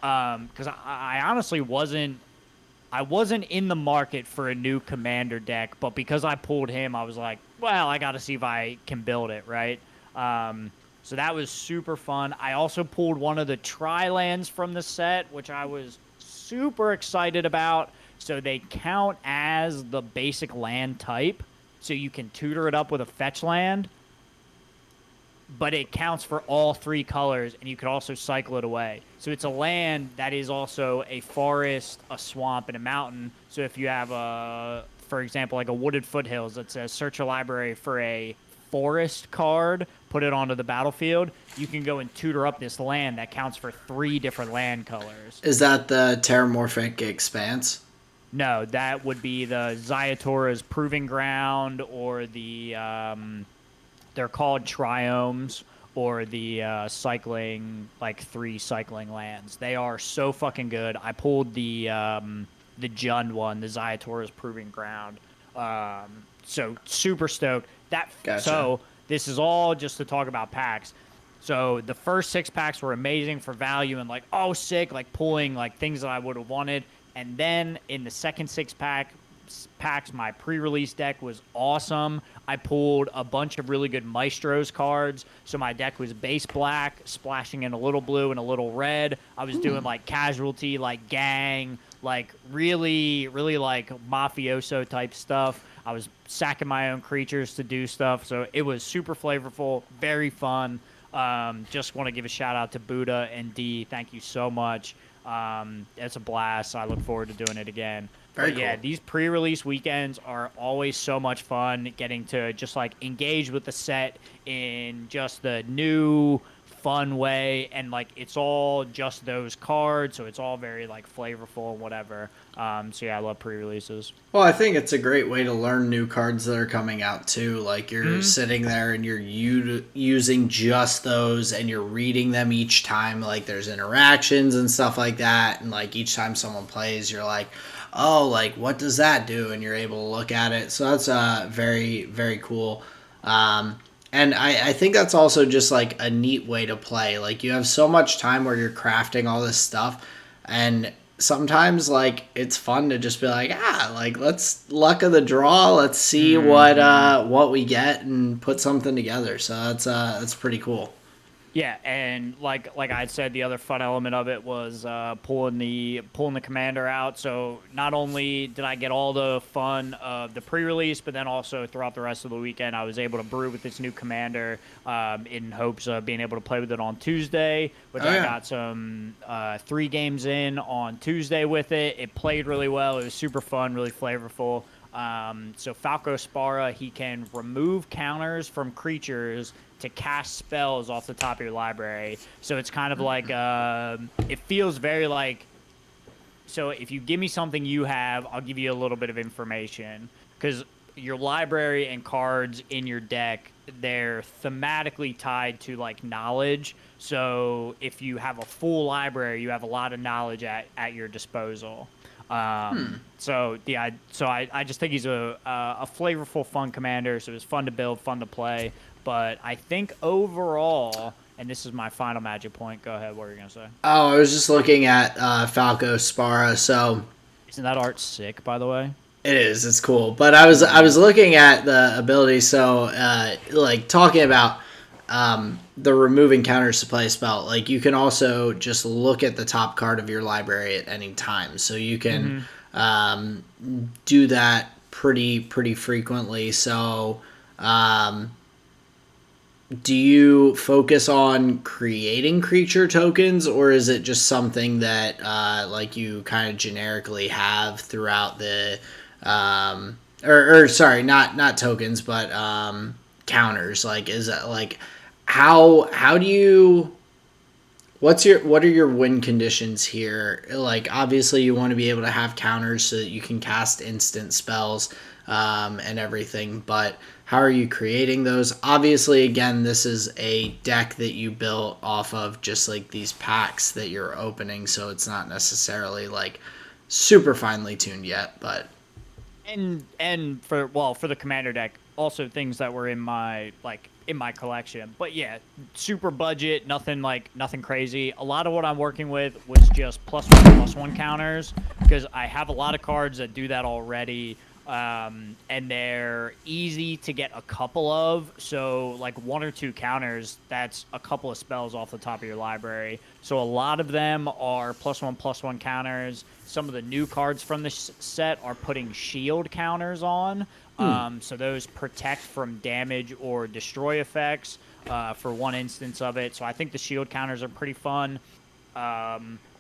[SPEAKER 1] Because I honestly wasn't in the market for a new commander deck, but because I pulled him, I was like, well, I got to see if I can build it, right? So that was super fun. I also pulled one of the tri-lands from the set, which I was super excited about. So they count as the basic land type, so you can tutor it up with a fetch land, but it counts for all three colors, and you could also cycle it away. So it's a land that is also a forest, a swamp, and a mountain. So if you have for example, like a wooded foothills that says search your library for a forest card, put it onto the battlefield, you can go and tutor up this land that counts for three different land colors.
[SPEAKER 2] Is that the Terramorphic Expanse?
[SPEAKER 1] No, that would be the Zayatora's Proving Ground or they're called triomes or the cycling like three cycling lands. They are so fucking good. I pulled the Jund one, the Zayatora's Proving Ground. So super stoked.
[SPEAKER 2] Gotcha.
[SPEAKER 1] So this is all just to talk about packs. So the first six packs were amazing for value and like oh sick, like pulling like things that I would have wanted. And then in the second packs, my pre-release deck was awesome. I pulled a bunch of really good Maestros cards, so my deck was base black, splashing in a little blue and a little red. I was doing like casualty, like gang, like really, really like mafioso type stuff. I was sacking my own creatures to do stuff, so it was super flavorful, very fun. Just want to give a shout out to Buddha and D. Thank you so much. It's a blast. I look forward to doing it again.
[SPEAKER 2] Very
[SPEAKER 1] But yeah,
[SPEAKER 2] cool.
[SPEAKER 1] these pre-release weekends are always so much fun getting to just like engage with the set in just the new fun way and like it's all just those cards, so it's all very like flavorful and whatever. So yeah, I love pre-releases.
[SPEAKER 2] Well, I think it's a great way to learn new cards that are coming out too. Like you're
[SPEAKER 1] Hmm.
[SPEAKER 2] sitting there and you're using just those and you're reading them each time. Like there's interactions and stuff like that. And like each time someone plays, you're like, oh, like what does that do? And you're able to look at it. So that's very, very cool. And I think that's also just like a neat way to play. Like you have so much time where you're crafting all this stuff, and sometimes like it's fun to just be like, like let's luck of the draw. Let's see
[SPEAKER 1] Hmm.
[SPEAKER 2] what we get and put something together. So that's pretty cool.
[SPEAKER 1] Yeah, and like I said, the other fun element of it was pulling the commander out. So not only did I get all the fun of the pre-release, but then also throughout the rest of the weekend, I was able to brew with this new commander in hopes of being able to play with it on Tuesday. Which
[SPEAKER 2] Oh
[SPEAKER 1] I
[SPEAKER 2] yeah.
[SPEAKER 1] got some 3 games in on Tuesday with it. It played really well. It was super fun, really flavorful. So Falco Spara, he can remove counters from creatures to cast spells off the top of your library. So it's kind of like it feels very like so if you give me something you have, I'll give you a little bit of information because your library and cards in your deck they're thematically tied to like knowledge. So if you have a full library, you have a lot of knowledge at your disposal. So I just think he's a flavorful, fun commander. So it was fun to build, fun to play. But I think overall, And this is my final magic point. Go ahead. What were you gonna say?
[SPEAKER 2] Oh, I was just looking at Falco Spara. So
[SPEAKER 1] Isn't that art sick, by the way?
[SPEAKER 2] it is. It's cool. But I was looking at the ability. So like talking about the removing counters to play a spell. Like you can also just look at the top card of your library at any time. So you can do that pretty frequently. So do you focus on creating creature tokens, or is it just something that like you kind of generically have throughout the or sorry, not tokens, but counters? Like, is that like how do you what are your win conditions here? Like, obviously you want to be able to have counters so that you can cast instant spells and everything, but how are you creating those? Obviously, again, this is a deck that you built off of just like these packs that you're opening, so it's not necessarily like super finely tuned yet, but
[SPEAKER 1] And for the commander deck, also things that were in my collection. But yeah, super budget, nothing crazy. A lot of what I'm working with was just +1/+1 counters because I have a lot of cards that do that already. And they're easy to get a couple of. So like 1 or 2 counters, that's a couple of spells off the top of your library. So a lot of them are +1/+1 counters. Some of the new cards from this set are putting shield counters on. So those protect from damage or destroy effects for one instance of it. So I think the shield counters are pretty fun.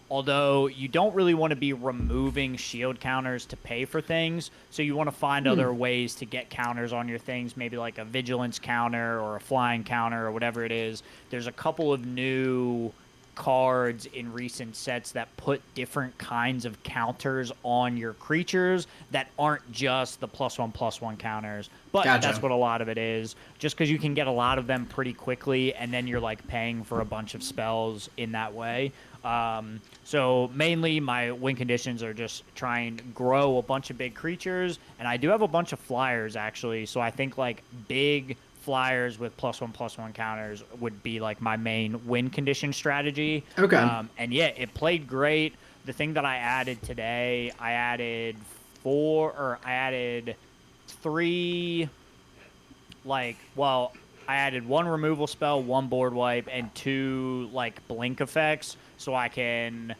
[SPEAKER 1] Although you don't really want to be removing shield counters to pay for things, so you want to find other ways to get counters on your things, maybe like a vigilance counter or a flying counter or whatever it is. There's a couple of new cards in recent sets that put different kinds of counters on your creatures that aren't just the +1/+1 counters. But
[SPEAKER 2] gotcha.
[SPEAKER 1] that's what a lot of it is. Just because you can get a lot of them pretty quickly, and then you're like paying for a bunch of spells in that way. So mainly my win conditions are just trying to grow a bunch of big creatures, and I do have a bunch of flyers actually. So I think like big flyers with +1/+1 counters would be like my main win condition strategy.
[SPEAKER 2] Okay.
[SPEAKER 1] And yeah, it played great. The thing that I added today, I added 3 I added 1 removal spell, 1 board wipe, and 2 like blink effects, so I can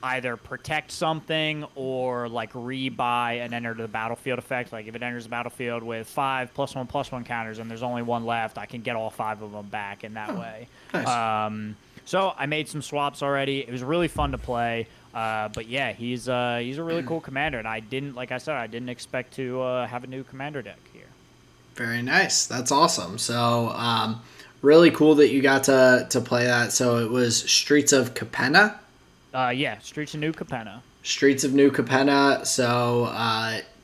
[SPEAKER 1] either protect something or like rebuy an enter to the battlefield effect. Like if it enters the battlefield with 5 +1/+1 counters and there's only 1 left, I can get all 5 of them back in that way.
[SPEAKER 2] Nice.
[SPEAKER 1] So I made some swaps already. It was really fun to play. But yeah, he's a really cool commander, and I didn't expect to have a new commander deck here.
[SPEAKER 2] Very nice. That's awesome. So, really cool that you got to play that. So it was Streets of Capenna.
[SPEAKER 1] Yeah, Streets of New Capenna.
[SPEAKER 2] Streets of New Capenna. So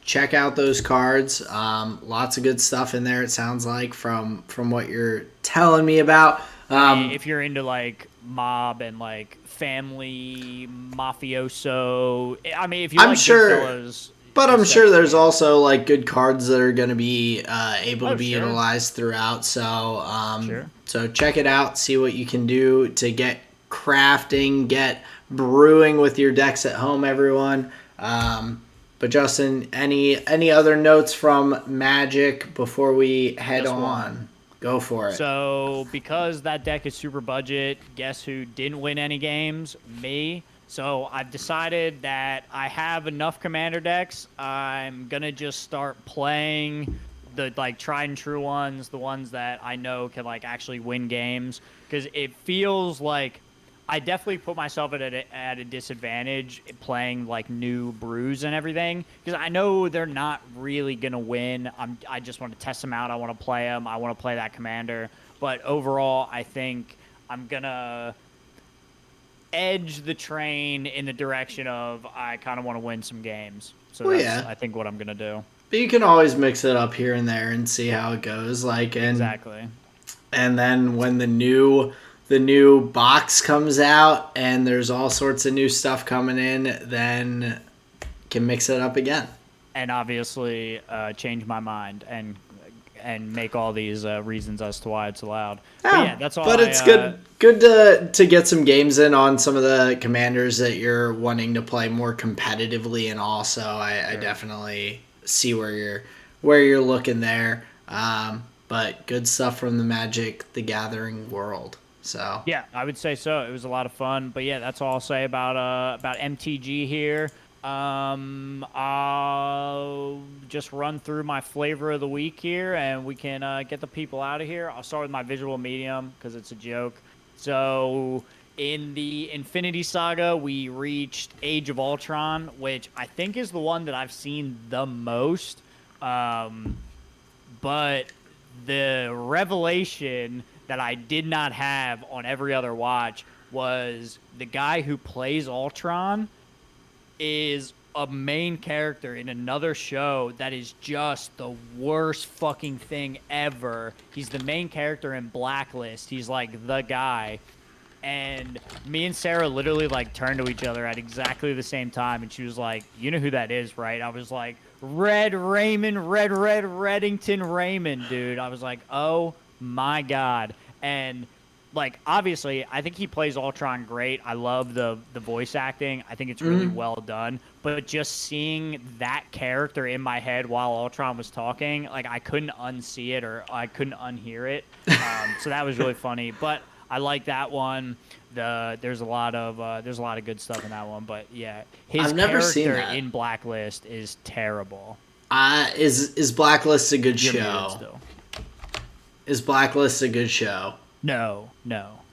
[SPEAKER 2] check out those cards. Lots of good stuff in there. It sounds like from what you're telling me about.
[SPEAKER 1] If you're into like mob and like family mafioso, I mean, if you
[SPEAKER 2] I'm
[SPEAKER 1] like
[SPEAKER 2] sure.
[SPEAKER 1] Goodfellas,
[SPEAKER 2] But I'm
[SPEAKER 1] this
[SPEAKER 2] sure
[SPEAKER 1] deck's
[SPEAKER 2] there's
[SPEAKER 1] great.
[SPEAKER 2] also like good cards that are going to be able to be
[SPEAKER 1] Sure.
[SPEAKER 2] utilized throughout. So
[SPEAKER 1] Sure.
[SPEAKER 2] so check it out. See what you can do to get crafting, get brewing with your decks at home, everyone. But Justin, any other notes from Magic before we head
[SPEAKER 1] Just
[SPEAKER 2] on?
[SPEAKER 1] one.
[SPEAKER 2] Go for it.
[SPEAKER 1] So because that deck is super budget, guess who didn't win any games? Me. So I've decided that I have enough commander decks. I'm gonna just start playing the like tried and true ones, the ones that I know can like actually win games. Because it feels like I definitely put myself at a disadvantage playing like new brews and everything because I know they're not really gonna win. I just want to test them out. I want to play them. I want to play that commander. But overall, I think I'm gonna edge the train in the direction of I kind of want to win some games. So
[SPEAKER 2] Well,
[SPEAKER 1] that's
[SPEAKER 2] yeah.
[SPEAKER 1] I think what I'm gonna do.
[SPEAKER 2] But you can always mix it up here and there and see how it goes. Like
[SPEAKER 1] Exactly.
[SPEAKER 2] and then when the new box comes out and there's all sorts of new stuff coming in, then can mix it up again.
[SPEAKER 1] And obviously change my mind and and make all these reasons as to why it's allowed.
[SPEAKER 2] Yeah,
[SPEAKER 1] But yeah, that's all.
[SPEAKER 2] But it's good to get some games in on some of the commanders that you're wanting to play more competitively, and also I definitely see where you're looking there. But good stuff from the Magic the Gathering world. So
[SPEAKER 1] Yeah, I would say so. It was a lot of fun. But yeah, that's all I'll say about MTG here. I'll just run through my flavor of the week here, and we can get the people out of here. I'll start with my visual medium because it's a joke. So in the Infinity Saga, we reached Age of Ultron, which I think is the one that I've seen the most. But the revelation that I did not have on every other watch was the guy who plays Ultron is a main character in another show that is just the worst fucking thing ever. He's the main character in Blacklist. He's like the guy. And me and Sarah literally like turned to each other at exactly the same time, and she was like, "You know who that is, right?" I was like, "Red Raymond, Red Reddington Raymond, dude." I was like, "Oh my god!" And like obviously, I think he plays Ultron great. I love the voice acting. I think it's really well done. But just seeing that character in my head while Ultron was talking, like I couldn't unsee it or I couldn't unhear it. So that was really funny. But I like that one. There's a lot of good stuff in that one, but yeah, his
[SPEAKER 2] I've never seen
[SPEAKER 1] character
[SPEAKER 2] that.
[SPEAKER 1] in Blacklist is terrible.
[SPEAKER 2] Is Blacklist a good
[SPEAKER 1] You're muted
[SPEAKER 2] show?
[SPEAKER 1] still.
[SPEAKER 2] Is Blacklist a good show?
[SPEAKER 1] No.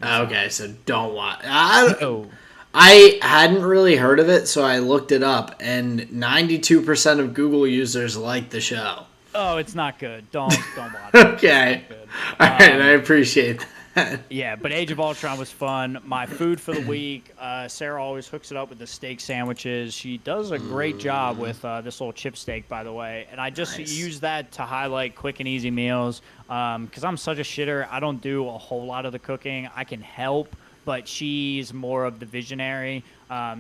[SPEAKER 2] Okay, so don't watch.
[SPEAKER 1] Oh,
[SPEAKER 2] I hadn't really heard of it, so I looked it up, and 92% of Google users like the show.
[SPEAKER 1] oh, it's not good. Don't watch it.
[SPEAKER 2] Okay.
[SPEAKER 1] It's not good.
[SPEAKER 2] All right, I appreciate that.
[SPEAKER 1] Yeah, but Age of Ultron was fun. My food for the week, Sarah always hooks it up with the steak sandwiches. She does a great job with this little chip steak, by the way. And I just use that to highlight quick and easy meals because I'm such a shitter. I don't do a whole lot of the cooking. I can help, but she's more of the visionary.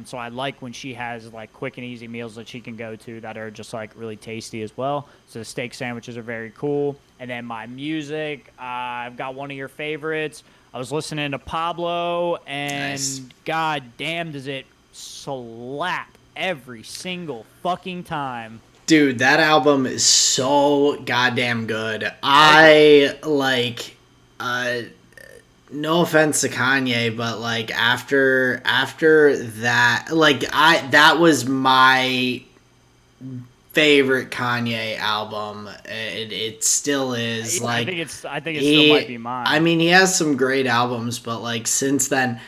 [SPEAKER 1] So I like when she has like quick and easy meals that she can go to that are just like really tasty as well. So the steak sandwiches are very cool. And then my music, I've got one of your favorites. I was listening to Pablo, and god damn does it slap every single fucking time.
[SPEAKER 2] Dude, that album is so goddamn good. I like no offense to Kanye, but like after that, like that was my favorite Kanye album. It still is. Like
[SPEAKER 1] I think it still might be mine.
[SPEAKER 2] I mean, he has some great albums, but like since then,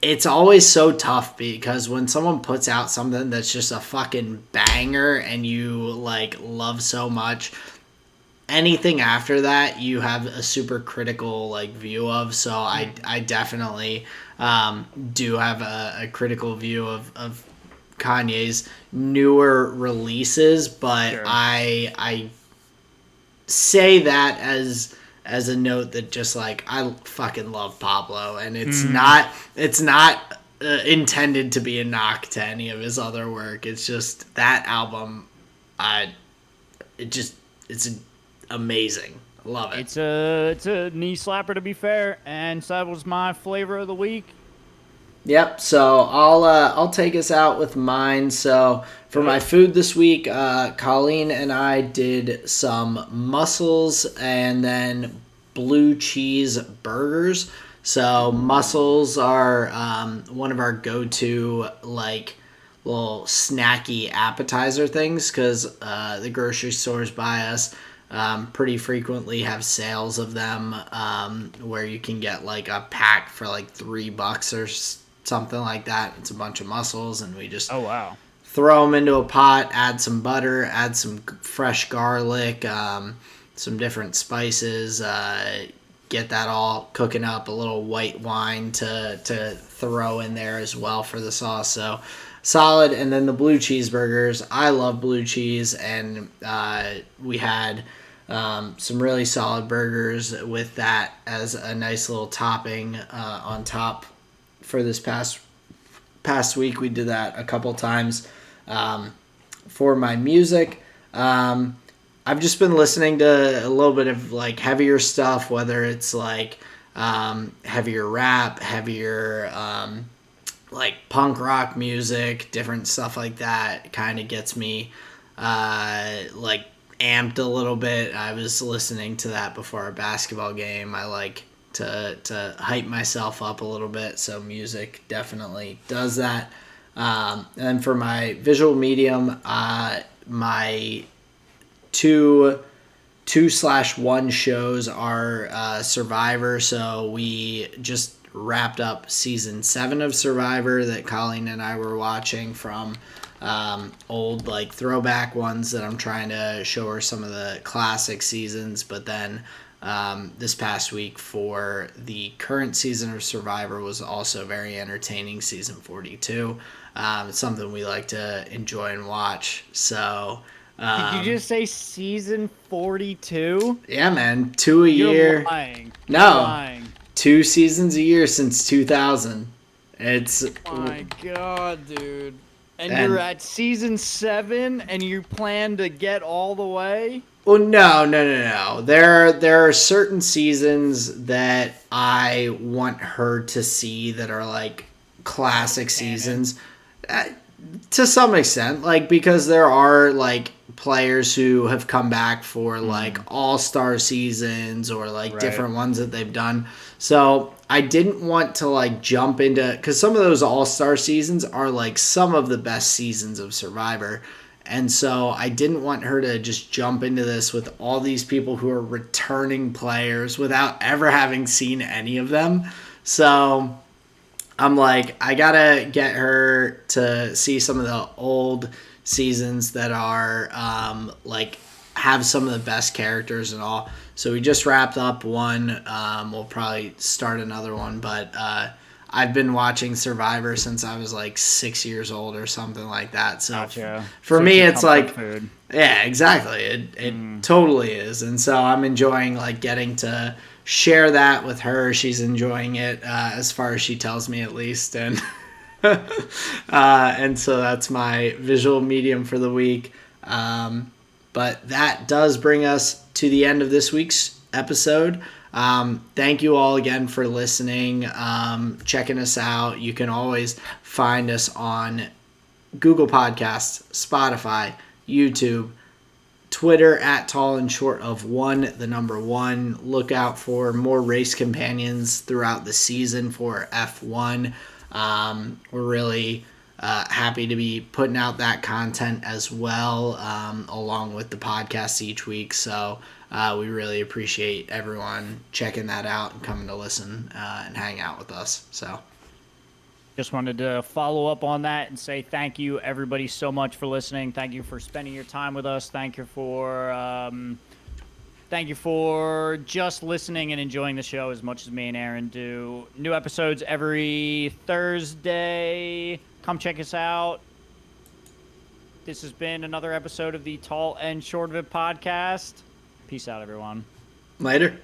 [SPEAKER 2] it's always so tough because when someone puts out something that's just a fucking banger and you like love so much, anything after that you have a super critical like view of. So I definitely do have a critical view of Kanye's newer releases, but
[SPEAKER 1] Sure.
[SPEAKER 2] I say that as a note that just like I fucking love Pablo, and it's not intended to be a knock to any of his other work. It's just that album, it's amazing. I love it.
[SPEAKER 1] It's a knee slapper to be fair, and so that was my flavor of the week.
[SPEAKER 2] Yep. So I'll take us out with mine. So for my food this week, Colleen and I did some mussels and then blue cheese burgers. So mussels are one of our go-to like little snacky appetizer things because the grocery stores by us pretty frequently have sales of them where you can get like a pack for like $3 or something like that. It's a bunch of mussels, and we just throw them into a pot, add some butter, add some fresh garlic, some different spices, get that all cooking up, a little white wine to throw in there as well for the sauce. So solid. And then the blue cheeseburgers, I love blue cheese, and we had some really solid burgers with that as a nice little topping on top. For this past week, we did that a couple times. For my music, I've just been listening to a little bit of like heavier stuff, whether it's like heavier rap, heavier like punk rock music, different stuff like that. Kind of gets me like amped a little bit. I was listening to that before a basketball game. I like to hype myself up a little bit, so music definitely does that. And for my visual medium, my 2/1 shows are Survivor. So we just wrapped up season 7 of Survivor that Colleen and I were watching from old like throwback ones that I'm trying to show her some of the classic seasons. But then this past week for the current season of Survivor was also very entertaining, season 42. It's something we like to enjoy and watch. So
[SPEAKER 1] did you just say season 42?
[SPEAKER 2] Yeah, man. 2 a
[SPEAKER 1] You're
[SPEAKER 2] year.
[SPEAKER 1] lying.
[SPEAKER 2] No.
[SPEAKER 1] You're lying.
[SPEAKER 2] 2 seasons a year since 2000. It's...
[SPEAKER 1] Oh my God, dude. And you're at season 7 and you plan to get all the way?
[SPEAKER 2] Well, no. There are certain seasons that I want her to see that are like classic seasons. To some extent, like, because there are like players who have come back for like all-star seasons or like different ones that they've done. So I didn't want to like jump into, because some of those all-star seasons are like some of the best seasons of Survivor. And so I didn't want her to just jump into this with all these people who are returning players without ever having seen any of them. So I'm like, I gotta get her to see some of the old seasons that are like have some of the best characters and all. So we just wrapped up one. We'll probably start another one, but I've been watching Survivor since I was like 6 years old or something like that. So
[SPEAKER 1] Gotcha.
[SPEAKER 2] for me, it's like,
[SPEAKER 1] food.
[SPEAKER 2] yeah, exactly. It totally is. And so I'm enjoying like getting to share that with her. She's enjoying it as far as she tells me, at least. And and so that's my visual medium for the week. But that does bring us to the end of this week's episode. Thank you all again for listening, checking us out. You can always find us on Google Podcasts, Spotify, YouTube, Twitter at Tall and Short of 1, the number 1. Look out for more race companions throughout the season for F1. We're really happy to be putting out that content as well, along with the podcast each week. So we really appreciate everyone checking that out and coming to listen and hang out with us. So
[SPEAKER 1] just wanted to follow up on that and say thank you, everybody, so much for listening. Thank you for spending your time with us. Thank you for just listening and enjoying the show as much as me and Aaron do. New episodes every Thursday. Come check us out. This has been another episode of the Tall and Short of It podcast. Peace out, everyone.
[SPEAKER 2] Later.